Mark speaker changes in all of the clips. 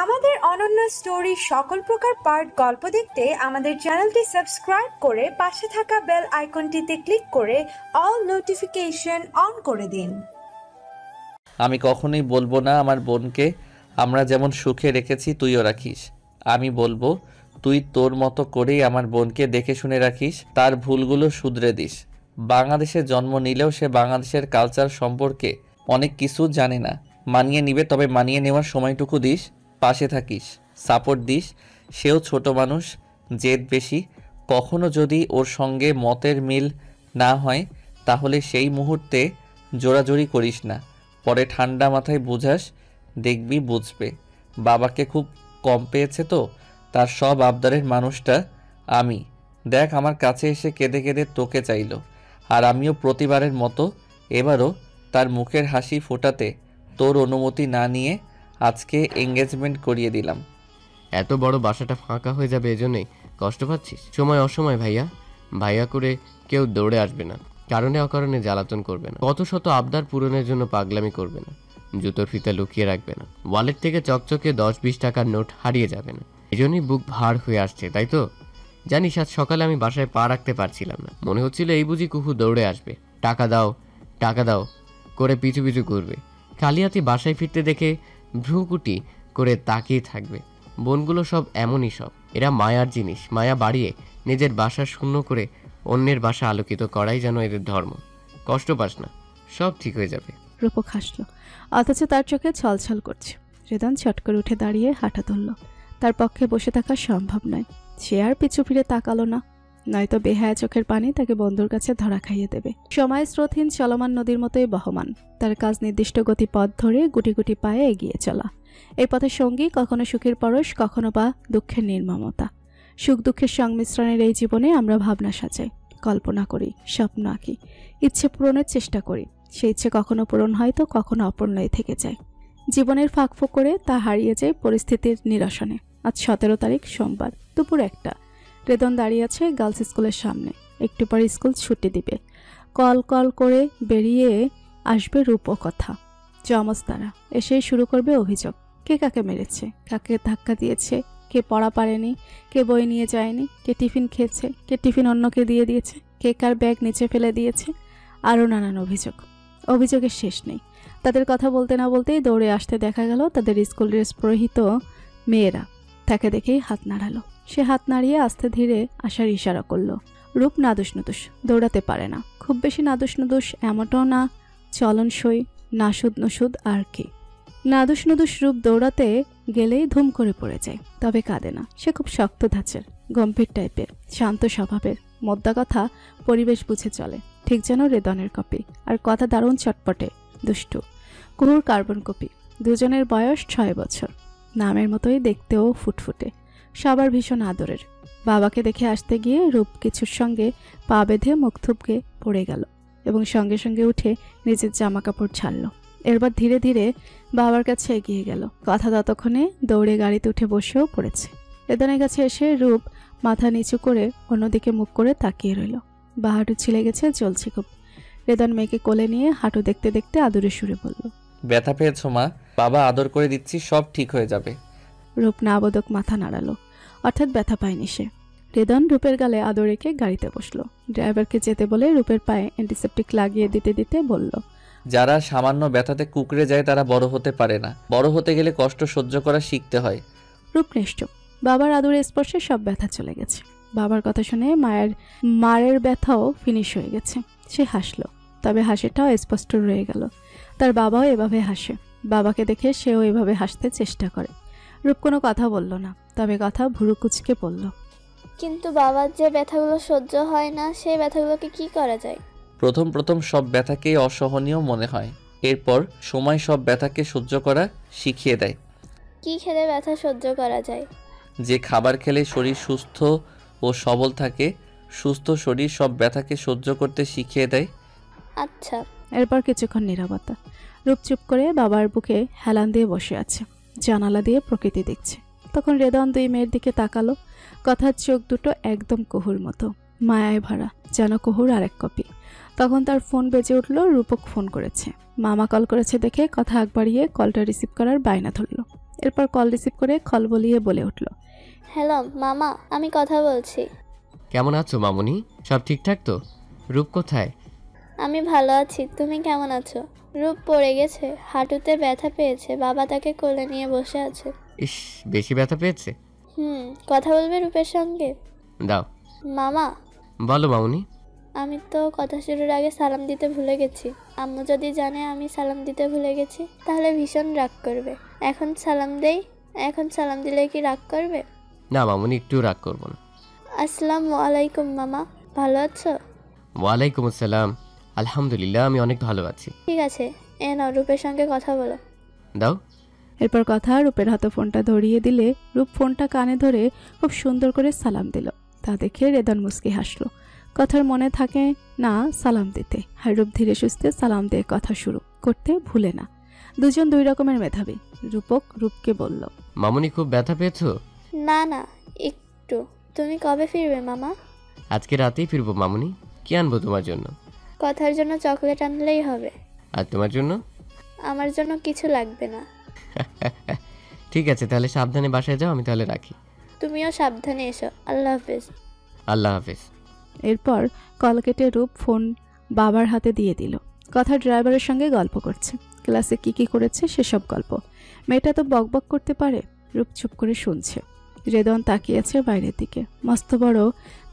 Speaker 1: আমাদের অনন্য স্টোরি সকল প্রকার পার্ট গল্প দেখতে আমাদের চ্যানেলটি সাবস্ক্রাইব করে পাশে থাকা বেল আইকনটিতে ক্লিক করে অল নোটিফিকেশন অন করে দিন।
Speaker 2: আমি কখনোই বলবো না আমার বোনকে আমরা যেমন সুখে রেখেছি তুইও রাখিস। আমি বলবো তুই তোর মতো করেই আমার বোনকে দেখে শুনে রাখিস, তার ভুলগুলো শুধরে দিস। বাংলাদেশে জন্ম নিলেও সে বাংলাদেশের কালচার সম্পর্কে অনেক কিছু জানে না, মানিয়ে নিবে, তবে মানিয়ে নেওয়ার সময়টুকু দিস, পাশে থাকিস, সাপোর্ট দিস। সেও ছোট মানুষ, জেদ বেশি। কখনো যদি ওর সঙ্গে মতের মিল না হয় তাহলে সেই মুহূর্তে জোরাজোরি করিস না, পরে ঠান্ডা মাথায় বুঝাস, দেখবি বুঝবে। বাবাকে খুব কম পেয়েছে তো, তার সব আবদারের মানুষটা আমি। দেখ আমার কাছে এসে কেঁদে কেঁদে তোকে চাইলো, আর আমিও প্রতিবারের মতো এবারও তার মুখের হাসি ফোটাতে তোর অনুমতি না নিয়ে আজকে এঙ্গেজমেন্ট করিয়ে দিলাম।
Speaker 3: এত বড় বাসাটা ফাঁকা হয়ে যাবে এজন্যই কষ্ট পাচ্ছিস? সময় অসময় ভাইয়া ভাইয়া করে কেউ দৌড়ে আসবে না, কারণে অকারণে জ্বালাতন করবে না, কত শত আবদার পূরণের জন্য পাগলামি করবে না, জুতোর ফিতা লুকিয়ে রাখবে না, ওয়ালেট থেকে চকচকে 10-20 টাকার নোট হারিয়ে যাবে না। এজন্যই বুক ভার হয়ে আসছে, তাই তো? জানিস আজ সকালে আমি বাসায় পা রাখতে পারছিলাম না, মনে হচ্ছিল এই বুঝি কুকু দৌড়ে আসবে, টাকা দাও টাকা দাও করে পিছু পিছু ঘুরবে, খালি হাতে বাসায় ফিরতে দেখে ভ্রুকুটি করে তাকিয়ে থাকবে। বোনগুলো সব এমনই, সব এরা মায়ার জিনিস, মায়া বাড়িয়ে নিজের বাসা শূন্য করে অন্যের বাসা আলোকিত করাই যেন এদের ধর্ম। কষ্ট পাস না, সব ঠিক হয়ে যাবে।
Speaker 4: রূপক হাসল, অথচ তার চোখে ছলছল করছে। রেদন চট করে উঠে দাঁড়িয়ে হাঁটা তুলল। তার পক্ষে বসে থাকা সম্ভব নয়। সে আর পিছু ফিরে তাকালো না, নয়তো বেহায়া চোখের পানি তাকে বন্ধুর কাছে ধরা খাইয়ে দেবে। সময় স্রোতহীন চলমান নদীর মতোই বহমান। তার কাজ নির্দিষ্ট গতি পথ ধরে গুটি গুটি পায়ে এগিয়ে চলা। এই পথের সঙ্গী কখনো সুখের পরশ, কখনো বা দুঃখের নির্মমতা। সুখ দুঃখের সংমিশ্রণের এই জীবনে আমরা ভাবনা সাজাই, কল্পনা করি, স্বপ্ন আঁকি, ইচ্ছে পূরণের চেষ্টা করি। সেই ইচ্ছে কখনো পূরণ হয় তো কখনো অপূর্ণই থেকে যায়। জীবনের ফাঁকফোঁক করে তা হারিয়ে যায় পরিস্থিতির নিরসনে। আজ 17 তারিখ সোমবার, দুপুর 1টা। রেদন দাঁড়িয়ে আছে গার্লস স্কুলের সামনে। একটু পরে স্কুল ছুটি দিবে। কল কল করে বেরিয়ে আসবে রূপ ও কথা। জমজ তারা এসেই শুরু করবে অভিযোগ। কে কাকে মেরেছে, কাকে ধাক্কা দিয়েছে, কে পড়া পারেনি, কে বই নিয়ে যায়নি, কে টিফিন খেয়েছে, কে টিফিন অন্যকে দিয়ে দিয়েছে, কে কার ব্যাগ নিচে ফেলে দিয়েছে, আরও নানান অভিযোগ। অভিযোগের শেষ নেই। তাদের কথা বলতে না বলতেই দৌড়ে আসতে দেখা গেল তাদের স্কুল ড্রেস পরিহিত মেয়েরা। তাকে দেখেই হাত নাড়ালো। সে হাত নাড়িয়ে আস্তে ধীরে আসার ইশারা করলো। রূপ নাদুস নুদুস, দৌড়াতে পারে না, খুব বেশি নাদুস নুদুস এমনটাও না, চলনসই, নাসুদ নুসুদ আর কি। নাদুস নুদুস রূপ দৌড়াতে গেলেই ধুম করে পড়ে যায়, তবে কাঁদে না। সে খুব শক্ত ধাঁচের, গম্ভীর টাইপের, শান্ত স্বভাবের, মোদ্দা কথা পরিবেশ বুঝে চলে, ঠিক যেন রেদনের কপি। আর কথা দারুণ চটপটে, দুষ্টু, কুহুর কার্বন কপি। দুজনের বয়স 6 বছর। নামের মতোই দেখতেও ফুটফুটে, সবার ভীষণ আদরের। বাবাকে দেখে আসতে গিয়ে রূপ কিছুর সঙ্গে পা বেঁধে মুখ থুপকে পড়ে গেল এবং সঙ্গে সঙ্গে উঠে নিজের জামা কাপড় ছাড়ল। এরপর ধীরে ধীরে বাবার কাছে এগিয়ে গেল। কথা ততক্ষণে দৌড়ে গাড়িতে উঠে বসেও পড়েছে। রেদনের কাছে এসে রূপ মাথা নিচু করে অন্যদিকে মুখ করে তাকিয়ে রইল। বাহাটু ছিলে গেছে, জ্বলছে খুব। রেদন মেয়েকে কোলে নিয়ে হাঁটু দেখতে দেখতে আদুরে সুরে বলল,
Speaker 2: ব্যথা পেয়েছো মা? বাবা আদর করে দিচ্ছি, সব ঠিক হয়ে যাবে।
Speaker 4: রূপ না বোধক মাথা নাড়ালো, অর্থাৎ ব্যথা পায়নি সে। রেদন রূপের গালে আদর রেখে গাড়িতে বসলো। ড্রাইভারকে যেতে বলে রূপের পায়ে অ্যান্টিসেপটিক লাগিয়ে দিতে দিতে বলল,
Speaker 2: যারা সামান্য ব্যথাতে কুকড়ে যায় তারা বড় হতে পারে না, বড় হতে গেলে কষ্ট সহ্য করা শিখতে হয়।
Speaker 4: রূপ নিশ্চুপ। বাবার আদরে স্পর্শে সব ব্যথা চলে গেছে। বাবার কথা শুনে মায়ের ব্যথাও ফিনিশ হয়ে গেছে। সে হাসলো, তবে হাসিটাও স্পষ্ট রয়ে গেল। তার বাবাও এভাবে হাসে। বাবাকে দেখে সেও এভাবে হাসতে চেষ্টা করে। রূপ কোনো কথা বলল না, তবে কথা ভুরু কুচকে বলল,
Speaker 5: কিন্তু বাবার যে ব্যথাগুলো সহ্য হয় না, সেই ব্যথাগুলোকে কি করা যায়?
Speaker 2: প্রথম প্রথম সব ব্যথাকেই অসহনীয় মনে হয়, এরপর সময় সব ব্যথাকে সহ্য করা শিখিয়ে দেয়।
Speaker 5: কি খেলে ব্যথা সহ্য করা যায়?
Speaker 2: যে খাবার খেলে শরীর সুস্থ ও সবল থাকে, সুস্থ শরীর সব ব্যথাকে সহ্য করতে শিখিয়ে দেয়।
Speaker 5: আচ্ছা।
Speaker 4: এরপর কিছুক্ষণ নীরবতা। রূপ চুপ করে বাবার বুকে হেলান দিয়ে বসে আছে, জানালা দিয়ে প্রকৃতি দেখছে। তখন রেদন দুই মেয়ের দিকে তাকালো। কথার চোখ দুটো একদম কুহুর মতো, মায়ায় ভরা, যেন কুহুর আরেক কপি। তখন তার ফোন বেজে উঠল। রূপক ফোন করেছে। মামা কল করেছে দেখে কথা আগ বাড়িয়ে কলটা রিসিভ করার বায়না ধরল। এরপর কল রিসিভ করে খলবলিয়ে বলে উঠল,
Speaker 5: হ্যালো মামা, আমি কথা বলছি।
Speaker 3: কেমন আছো মামুনি? সব ঠিকঠাক তো? রূপ কোথায়?
Speaker 5: আমি ভালো আছি, তুমি কেমন আছো? রূপ পড়ে গেছে, হাঁটুতে ব্যথা পেয়েছে, বাবা তাকে কোলে নিয়ে বসে আছে।
Speaker 3: ইস, বেশি ব্যথা পেয়েছে?
Speaker 5: কথা বলবে রূপের সঙ্গে?
Speaker 3: দাও।
Speaker 5: মামা,
Speaker 3: বলো মামুনি।
Speaker 5: আমি তো কথা শুরুর আগে সালাম দিতে ভুলে গেছি। আম্মু যদি জানে আমি সালাম দিতে ভুলে গেছি তাহলে ভীষণ রাগ করবে। এখন সালাম দিলে কি রাগ করবে?
Speaker 3: না মামুনি, একটু রাগ করবো না।
Speaker 5: আসসালামু আলাইকুম মামা, ভালো আছো?
Speaker 3: ওয়ালাইকুম আসসালাম। আলহামদুলিল্লাহ, আমি অনেক ভালো আছি।
Speaker 5: ঠিক আছে, নাও রূপের সঙ্গে কথা বলো।
Speaker 3: দাও।
Speaker 4: এরপর কথা রূপের হাতে ফোনটা ধরিয়ে দিলে রূপ ফোনটা কানে ধরে খুব সুন্দর করে সালাম দিল। তা দেখে রেদন মুস্কি হাসলো। কথার মনে থাকে না সালাম দিতে, আর রূপ ধীরে সুস্থে সালাম দিয়ে কথা শুরু করতে ভুলে না। দুজন দুই রকমের মেধাবী। রূপক রূপকে বলল,
Speaker 3: মামুনি খুব ব্যথা পেয়েছো?
Speaker 5: না না, একটু। তুমি কবে ফিরবে মামা?
Speaker 3: আজকে রাতেই ফিরবো মামুনি। কি আনবো তোমার জন্য?
Speaker 5: কথার জন্য চকলেট আনলেই হবে।
Speaker 3: আর তোমার জন্য?
Speaker 5: আমার জন্য কিছু লাগবে না।
Speaker 3: ঠিক আছে, তাহলে সাবধানে বাসায় যাও। আমি তাহলে রাখি।
Speaker 5: তুমিও সাবধানে এসো। আল্লাহ হাফেজ।
Speaker 3: আল্লাহ হাফেজ।
Speaker 4: এরপর কল কেটে রূপ ফোন বাবার হাতে দিয়ে দিল। কথা ড্রাইভারের সঙ্গে গল্প করছে, ক্লাসে কি করেছে সেসব গল্প। মেয়েটা তো বকবক করতে পারে। রূপ চুপ করে শুনছে। রেদন তাকিয়ে আছে বাইরের দিকে, মস্ত বড়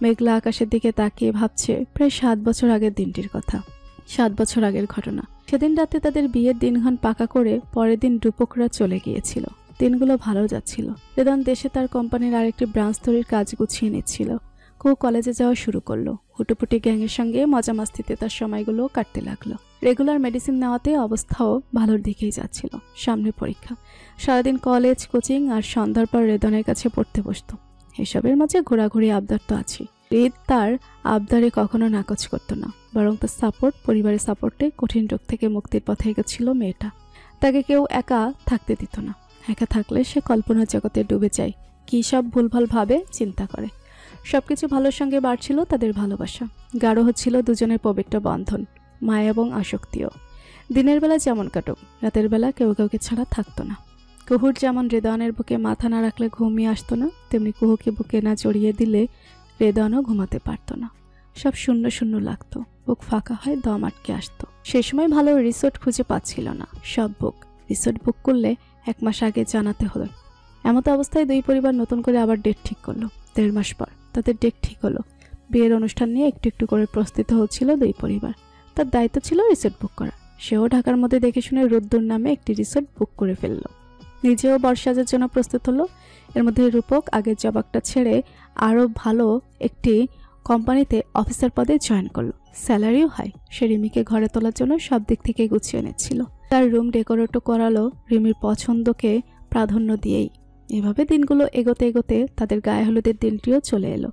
Speaker 4: মেঘলা আকাশের দিকে তাকিয়ে ভাবছে প্রায় 7 বছর আগের দিনটির কথা। 7 বছর আগের ঘটনা। সেদিন রাতে তাদের বিয়ের দিনক্ষণ পাকা করে পরের দিন রূপকরা চলে গিয়েছিল। দিনগুলো ভালো যাচ্ছিল। রেদন দেশে তার কোম্পানির আরেকটি ব্রাঞ্চ তৈরির কাজ গুছিয়ে নিচ্ছিল। কেউ কলেজে যাওয়া শুরু করলো। হুটোপুটি গ্যাংয়ের সঙ্গে মজা মাস্তিতে তার সময়গুলো কাটতে লাগলো। রেগুলার মেডিসিন নেওয়াতে অবস্থাও ভালোর দিকেই যাচ্ছিল। সামনে পরীক্ষা। সারাদিন কলেজ, কোচিং আর সন্ধ্যার পর রেদনের কাছে পড়তে বসতো। এসবের মাঝে ঘোরাঘুরি আবদার তো আছে। রেদ তার আবদারে কখনো নাকচ করতো না, বরং তার সাপোর্ট, পরিবারের সাপোর্টে কঠিন রোগ থেকে মুক্তির পথে এগোচ্ছিল মেয়েটা। তাকে কেউ একা থাকতে দিত না। একা থাকলে সে কল্পনার জগতে ডুবে যায়। কী সব ভুলভাল ভাবে, চিন্তা করে। সবকিছু ভালোর সঙ্গে বাড়ছিল তাদের ভালোবাসা। গাঢ় হচ্ছিল দুজনের পবিত্র বন্ধন, মায়া এবং আসক্তিও। দিনের বেলা যেমন কাটুক, রাতের বেলা কেউ কাউকে ছাড়া থাকতো না। কুহুর যেমন রেদনের বুকে মাথা না রাখলে ঘুমিয়ে আসতো না, তেমনি কুহুকে বুকে না জড়িয়ে দিলে রেদনও ঘুমাতে পারতো না। সব শূন্য শূন্য লাগতো, বুক ফাঁকা হয়, দম আটকে আসতো। সেই সময় ভালো রিসোর্ট খুঁজে পাচ্ছিল না। সব বুক। রিসোর্ট বুক করলে 1 মাস আগে জানাতে হলো। এমতো অবস্থায় দুই পরিবার নতুন করে আবার ডেট ঠিক করলো। 1.5 মাস পর তাদের ডেট ঠিক হলো। বিয়ের অনুষ্ঠান নিয়ে একটু একটু করে প্রস্তুত হচ্ছিল দুই পরিবার। তার দায়িত্ব ছিল রিসোর্ট বুক করা। সেও ঢাকার মধ্যে দেখে শুনে রোদ্দুর নামে একটি রিসোর্ট বুক করে ফেললো। নিজেও বর্ষাজের জন্য প্রস্তুত হলো। এর মধ্যে রূপক আগের জবাবটা ছেড়ে আরও ভালো একটি কোম্পানিতে অফিসার পদে জয়েন করলো। স্যালারিও হয়। সে রিমিকে ঘরে তোলার জন্য সব দিক থেকে গুছিয়ে নিচ্ছিল। তার রুম ডেকোরেটও করালো রিমির পছন্দকে প্রাধান্য দিয়েই। এভাবে দিনগুলো এগোতে এগোতে তাদের গায়ে হলুদের দিনটিও চলে এলো।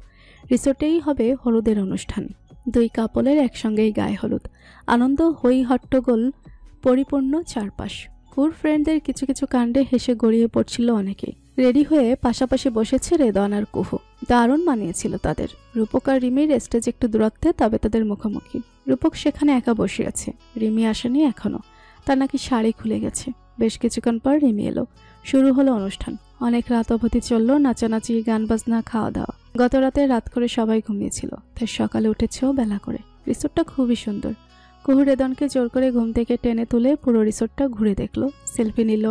Speaker 4: রিসোর্টেই হবে হলুদের অনুষ্ঠান। দুই কাপলের একসঙ্গেই গায়ে হলুদ। আনন্দ, হই হট্টগোল পরিপূর্ণ চারপাশ। কুর ফ্রেন্ডদের কিছু কিছু কাণ্ডে হেসে গড়িয়ে পড়ছিল অনেকেই। রেডি হয়ে পাশাপাশি বসেছে রেদন আর কুহু। দারুণ মানিয়েছিল তাদের। রূপক আর রিমির স্টেজ একটু দূরত্বে, তবে তাদের মুখোমুখি। রূপক সেখানে একা বসে আছে। রিমি আসেনি এখনো। তার নাকি শাড়ি খুলে গেছে। বেশ কিছুক্ষণ পর রিমি এলো। শুরু হলো অনুষ্ঠান। অনেক রাত অবধি চললো নাচানাচি, গান বাজনা, খাওয়া দাওয়া। গত রাতে রাত করে সবাই ঘুমিয়েছিল, তাই সকালে উঠেছেও বেলা করে। রিসোর্টটা খুবই সুন্দর। কুহু রেদনকে জোর করে ঘুম থেকে টেনে তুলে পুরো রিসোর্টটা ঘুরে দেখলো, সেলফি নিল।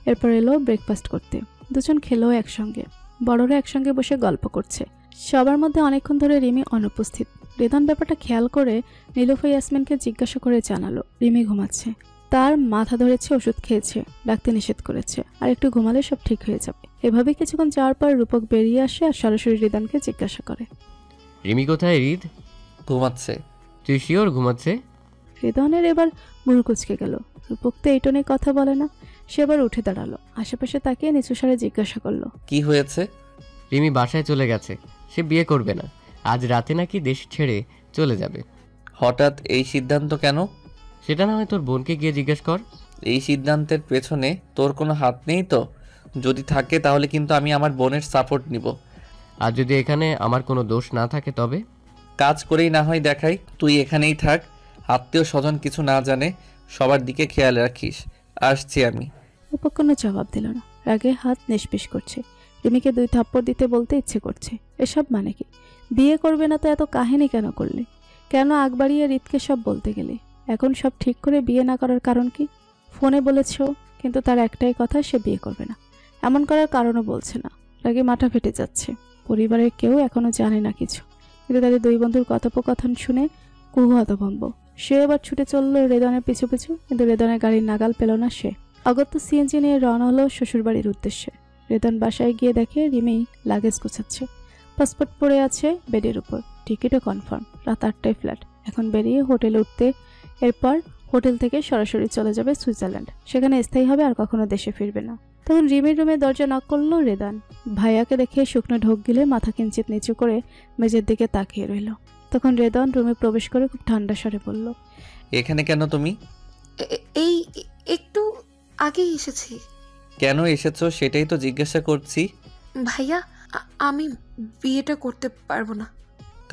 Speaker 4: এরপর এলো ব্রেকফাস্ট করতে। দুজন খেলো একসঙ্গে। বড়রা একসঙ্গে বসে গল্প করছে। সবার মধ্যে অনেকক্ষণ ধরে রিমি অনুপস্থিত। রেদন ব্যাপারটা খেয়াল করে নীলুফা ইয়াসমিনকে জিজ্ঞাসা করে জানালো রিমি ঘুমাচ্ছে। তার মাথা ধরেছে, ওষুধ খেয়েছে, ডাক্তার নিষেধ করেছে, আর একটু ঘুমালে সব ঠিক হয়ে যাবে। এভাবে কিছুক্ষণ যাওয়ার পর রূপক বেরিয়ে আসে আর সরাসরি রিদনকে জিজ্ঞাসা করে,
Speaker 3: রিমি কোথায়? রিদ
Speaker 2: ঘুমাচ্ছে।
Speaker 3: তুই শিওর ঘুমাচ্ছে?
Speaker 4: রিদনের এবার ভুরু কুচকে গেল। রূপক তো এই টোনে কথা বলে না। সে এবার উঠে দাঁড়ালো, আশেপাশে তাকিয়ে নিচু স্বরে জিজ্ঞাসা করলো,
Speaker 2: কি হয়েছে?
Speaker 3: রিমি বাসায় চলে গেছে। সে বিয়ে করবে না। আজ রাতে নাকি দেশ ছেড়ে চলে যাবে।
Speaker 2: হঠাৎ এই সিদ্ধান্ত কেন?
Speaker 3: সেটা না হয় তোর বোনকে গিয়ে জিজ্ঞেস কর।
Speaker 2: এই সিদ্ধান্তের পেছনে তোর কোনো হাত নেই তো? যদি থাকে তাহলে কিন্তু আমি আমার বোনের সাপোর্ট নিব।
Speaker 3: আর যদি এখানে আমার কোনো দোষ না থাকে তবে?
Speaker 2: কাজ করেই না হয় দেখাই। তুই এখানেই থাক, আত্মীয় স্বজন কিছু না জানে, সবার দিকে খেয়াল রাখিস। আসছি আমি।
Speaker 4: রূপক কোনো জবাব দিল না, রাগে হাত নিষ্পিস করছে। রিমিকে 2 থাপ্পড় দিতে বলতে ইচ্ছে করছে। এসব মানে কি? বিয়ে করবে না তো এত কাহিনী কেন করলে? কেন আগ বাড়িয়ে রিতকে সব বলতে গেলে? এখন সব ঠিক করে বিয়ে না করার কারণ কি? ফোনে বলেছ, কিন্তু তার একটাই কথা, সে বিয়ে করবে না। এমন করার কারণও বলছে না। রাগে মাথা ফেটে যাচ্ছে। পরিবারের কেউ এখনো জানে না কিছু, কিন্তু তাদের 2 বন্ধুর কথোপকথন শুনে কুহু হতভম্ব। সে এবার ছুটে চলল রেদনের পিছু পিছু, কিন্তু রেদনের গাড়ির নাগাল পেল না সে। অগত্যা সিএনজি নিয়ে রওনা হলো শ্বশুরবাড়ির উদ্দেশ্যে। রেদন বাসায় গিয়ে দেখে রিমি লাগেজ গোছাচ্ছে। পাসপোর্ট পড়ে আছে বেডের উপর, টিকিটও কনফার্ম। রাত 8টায় ফ্ল্যাট। এখন বেরিয়ে হোটেলে উঠতে, এরপর হোটেল থেকে সরাসরি চলে যাবে সুইজারল্যান্ড। সেখানে স্থায়ী হবে, আর কখনো দেশে ফিরবে না। তখন রিমির রুমে দরজা নক করলো রেদান। ভাইয়াকে দেখে শুকনো ঢোক গিলে মাথা কিঞ্চিত নিচু করে মেঝের দিকে তাকিয়ে রইল। তখন রেদন রুমে প্রবেশ করে খুব ঠান্ডা স্বরে বলল,
Speaker 2: এখানে কেন তুমি?
Speaker 6: এই একটু আগেই এসেছি।
Speaker 2: কেন এসেছো সেটাই তো জিজ্ঞাসা করছি।
Speaker 6: ভাইয়া, আমি বিয়েটা করতে পারবো না।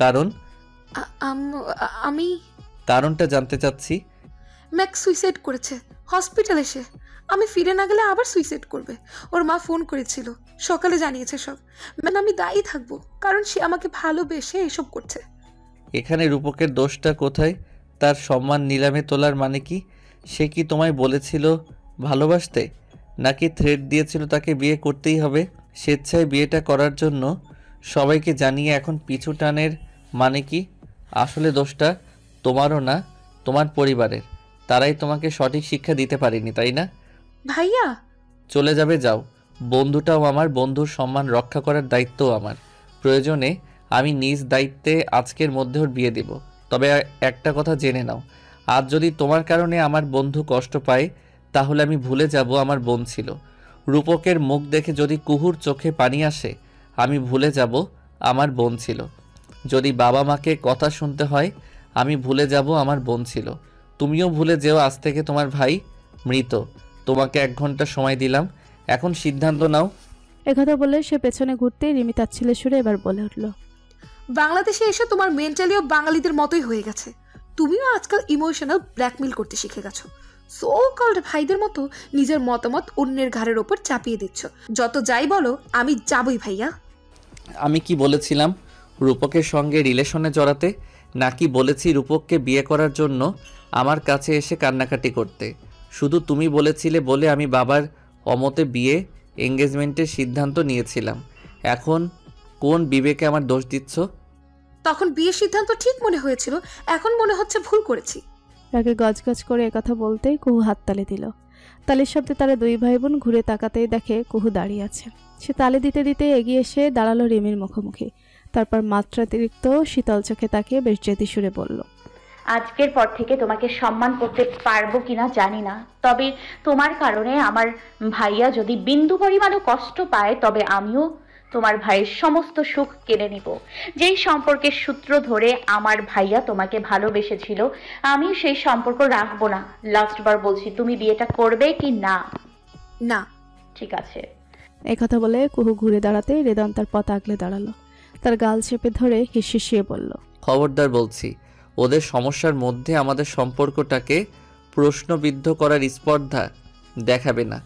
Speaker 2: কারণ?
Speaker 6: আমি
Speaker 2: কারণটা জানতে চাচ্ছি।
Speaker 6: ম্যাক্স সুইসাইড করেছে হসপিটাল এসে। আমি ফিরে না গেলে আবার সুইসাইড করবে। ওর মা ফোন করেছিল, সকালে জানিয়েছে সব। মানে আমি দায়ী থাকবো, কারণ সে আমাকে ভালোবেসে এসব করছে।
Speaker 2: এখানে রূপকের দোষটা কোথায়? তার সম্মান নিলামে তোলার মানে কি? সে কি তোমায় বলেছিল ভালোবাসতে, নাকি থ্রেট দিয়েছিল তাকে বিয়ে করতেই হবে? স্বেচ্ছায় বিয়েটা করার জন্য সবাইকে জানিয়ে এখন পিছু টানের মানে কি? আসলে দোষটা তোমারও না, তোমার পরিবারের। তারাই তোমাকে সঠিক শিক্ষা দিতে পারেনি, তাই না?
Speaker 6: ভাইয়া,
Speaker 2: চলে যাবে, যাও। বন্ধুটাও আমার, বন্ধুর সম্মান রক্ষা করার দায়িত্বও আমার। প্রয়োজনে আমি নিজ দায়িত্বে আজকের মধ্যে ওর বিয়ে দেব। তবে একটা কথা জেনে নাও, আজ যদি তোমার কারণে আমার বন্ধু কষ্ট পায়, তাহলে আমি ভুলে যাব আমার বোন ছিল। রূপকের মুখ দেখে যদি কুহুর চোখে পানি আসে, আমি ভুলে যাব আমার বোন ছিল। যদি বাবা মাকে কথা শুনতে হয়, আমি ভুলে যাব আমার বোন ছিল। তুমিও ভুলে যেও আজ থেকে তোমার ভাই মৃত। তোমাকে 1 ঘন্টা সময় দিলাম, এখন সিদ্ধান্ত নাও।
Speaker 4: একথা বলে সে পেছনে ঘুরতেই রিমি তাচ্ছিল্যের সুরে এবার বলে উঠল,
Speaker 6: বাংলাদেশে এসে তোমার মেন্টালিও বাঙালিদের মতোই হয়ে গেছে। তুমিও আজকাল ইমোশনাল ব্ল্যাকমেল করতে শিখে গেছো। সো কল্ড ভাইদের মতো নিজের মতামত অন্যের ঘাড়ের ওপর চাপিয়ে দিচ্ছ। যত যাই বলো, আমি যাবই ভাইয়া।
Speaker 2: আমি কি বলেছিলাম রূপকের সঙ্গে রিলেশনে জড়াতে? নাকি বলেছি রূপককে বিয়ে করার জন্য আমার কাছে এসে কান্নাকাটি করতে? শুধু তুমি বলেছিলে বলে আমি বাবার অমতে বিয়ে এঙ্গেজমেন্টের সিদ্ধান্ত নিয়েছিলাম। এখন কোন বিবেকে আমার দোষ দিচ্ছ?
Speaker 6: তখন বিয়ের সিদ্ধান্ত ঠিক মনে হয়েছিল, এখন মনে হচ্ছে ভুল করেছি।
Speaker 4: রাগে গজগজ করে একথা বলতেই কুহু হাততালি দিল। তালির শব্দে তারা 2 ভাই বোন ঘুরে তাকাতেই দেখে কুহু দাঁড়িয়ে আছে। সে তালি দিতে দিতে এগিয়ে এসে দাঁড়ালো রিমির মুখোমুখি। তারপর মাত্রাতিরিক্ত শীতল চোখে তাকিয়ে বেশ জেদি সুরে বলল,
Speaker 7: আজকের পর থেকে তোমাকে সম্মান করতে পারবো কিনা জানি না, তবে তোমার কারণে আমার ভাইয়া যদি বিন্দু পরিমাণও কষ্ট পায়, তবে আমিও তোমার ভাইয়ের সমস্ত সুখ কেড়ে নিব। যেই সম্পর্কের সূত্র ধরে আমার ভাইয়া তোমাকে ভালোবেসেছিল, আমি সেই সম্পর্ক রাখবো না। লাস্টবার বলছি, তুমি বিয়েটা করবে কি না?
Speaker 6: না।
Speaker 7: ঠিক আছে।
Speaker 4: একথা বলে কুহু ঘুরে দাঁড়াতে রেদন তার পথ আগলে দাঁড়ালো। তার গাল চেপে ধরে হিসিয়ে বলল,
Speaker 2: খবরদার বলছি, ওদের সমস্যার মধ্যে আমাদের সম্পর্কটাকে প্রশ্নবিদ্ধ করার স্পর্ধা দেখাবে না।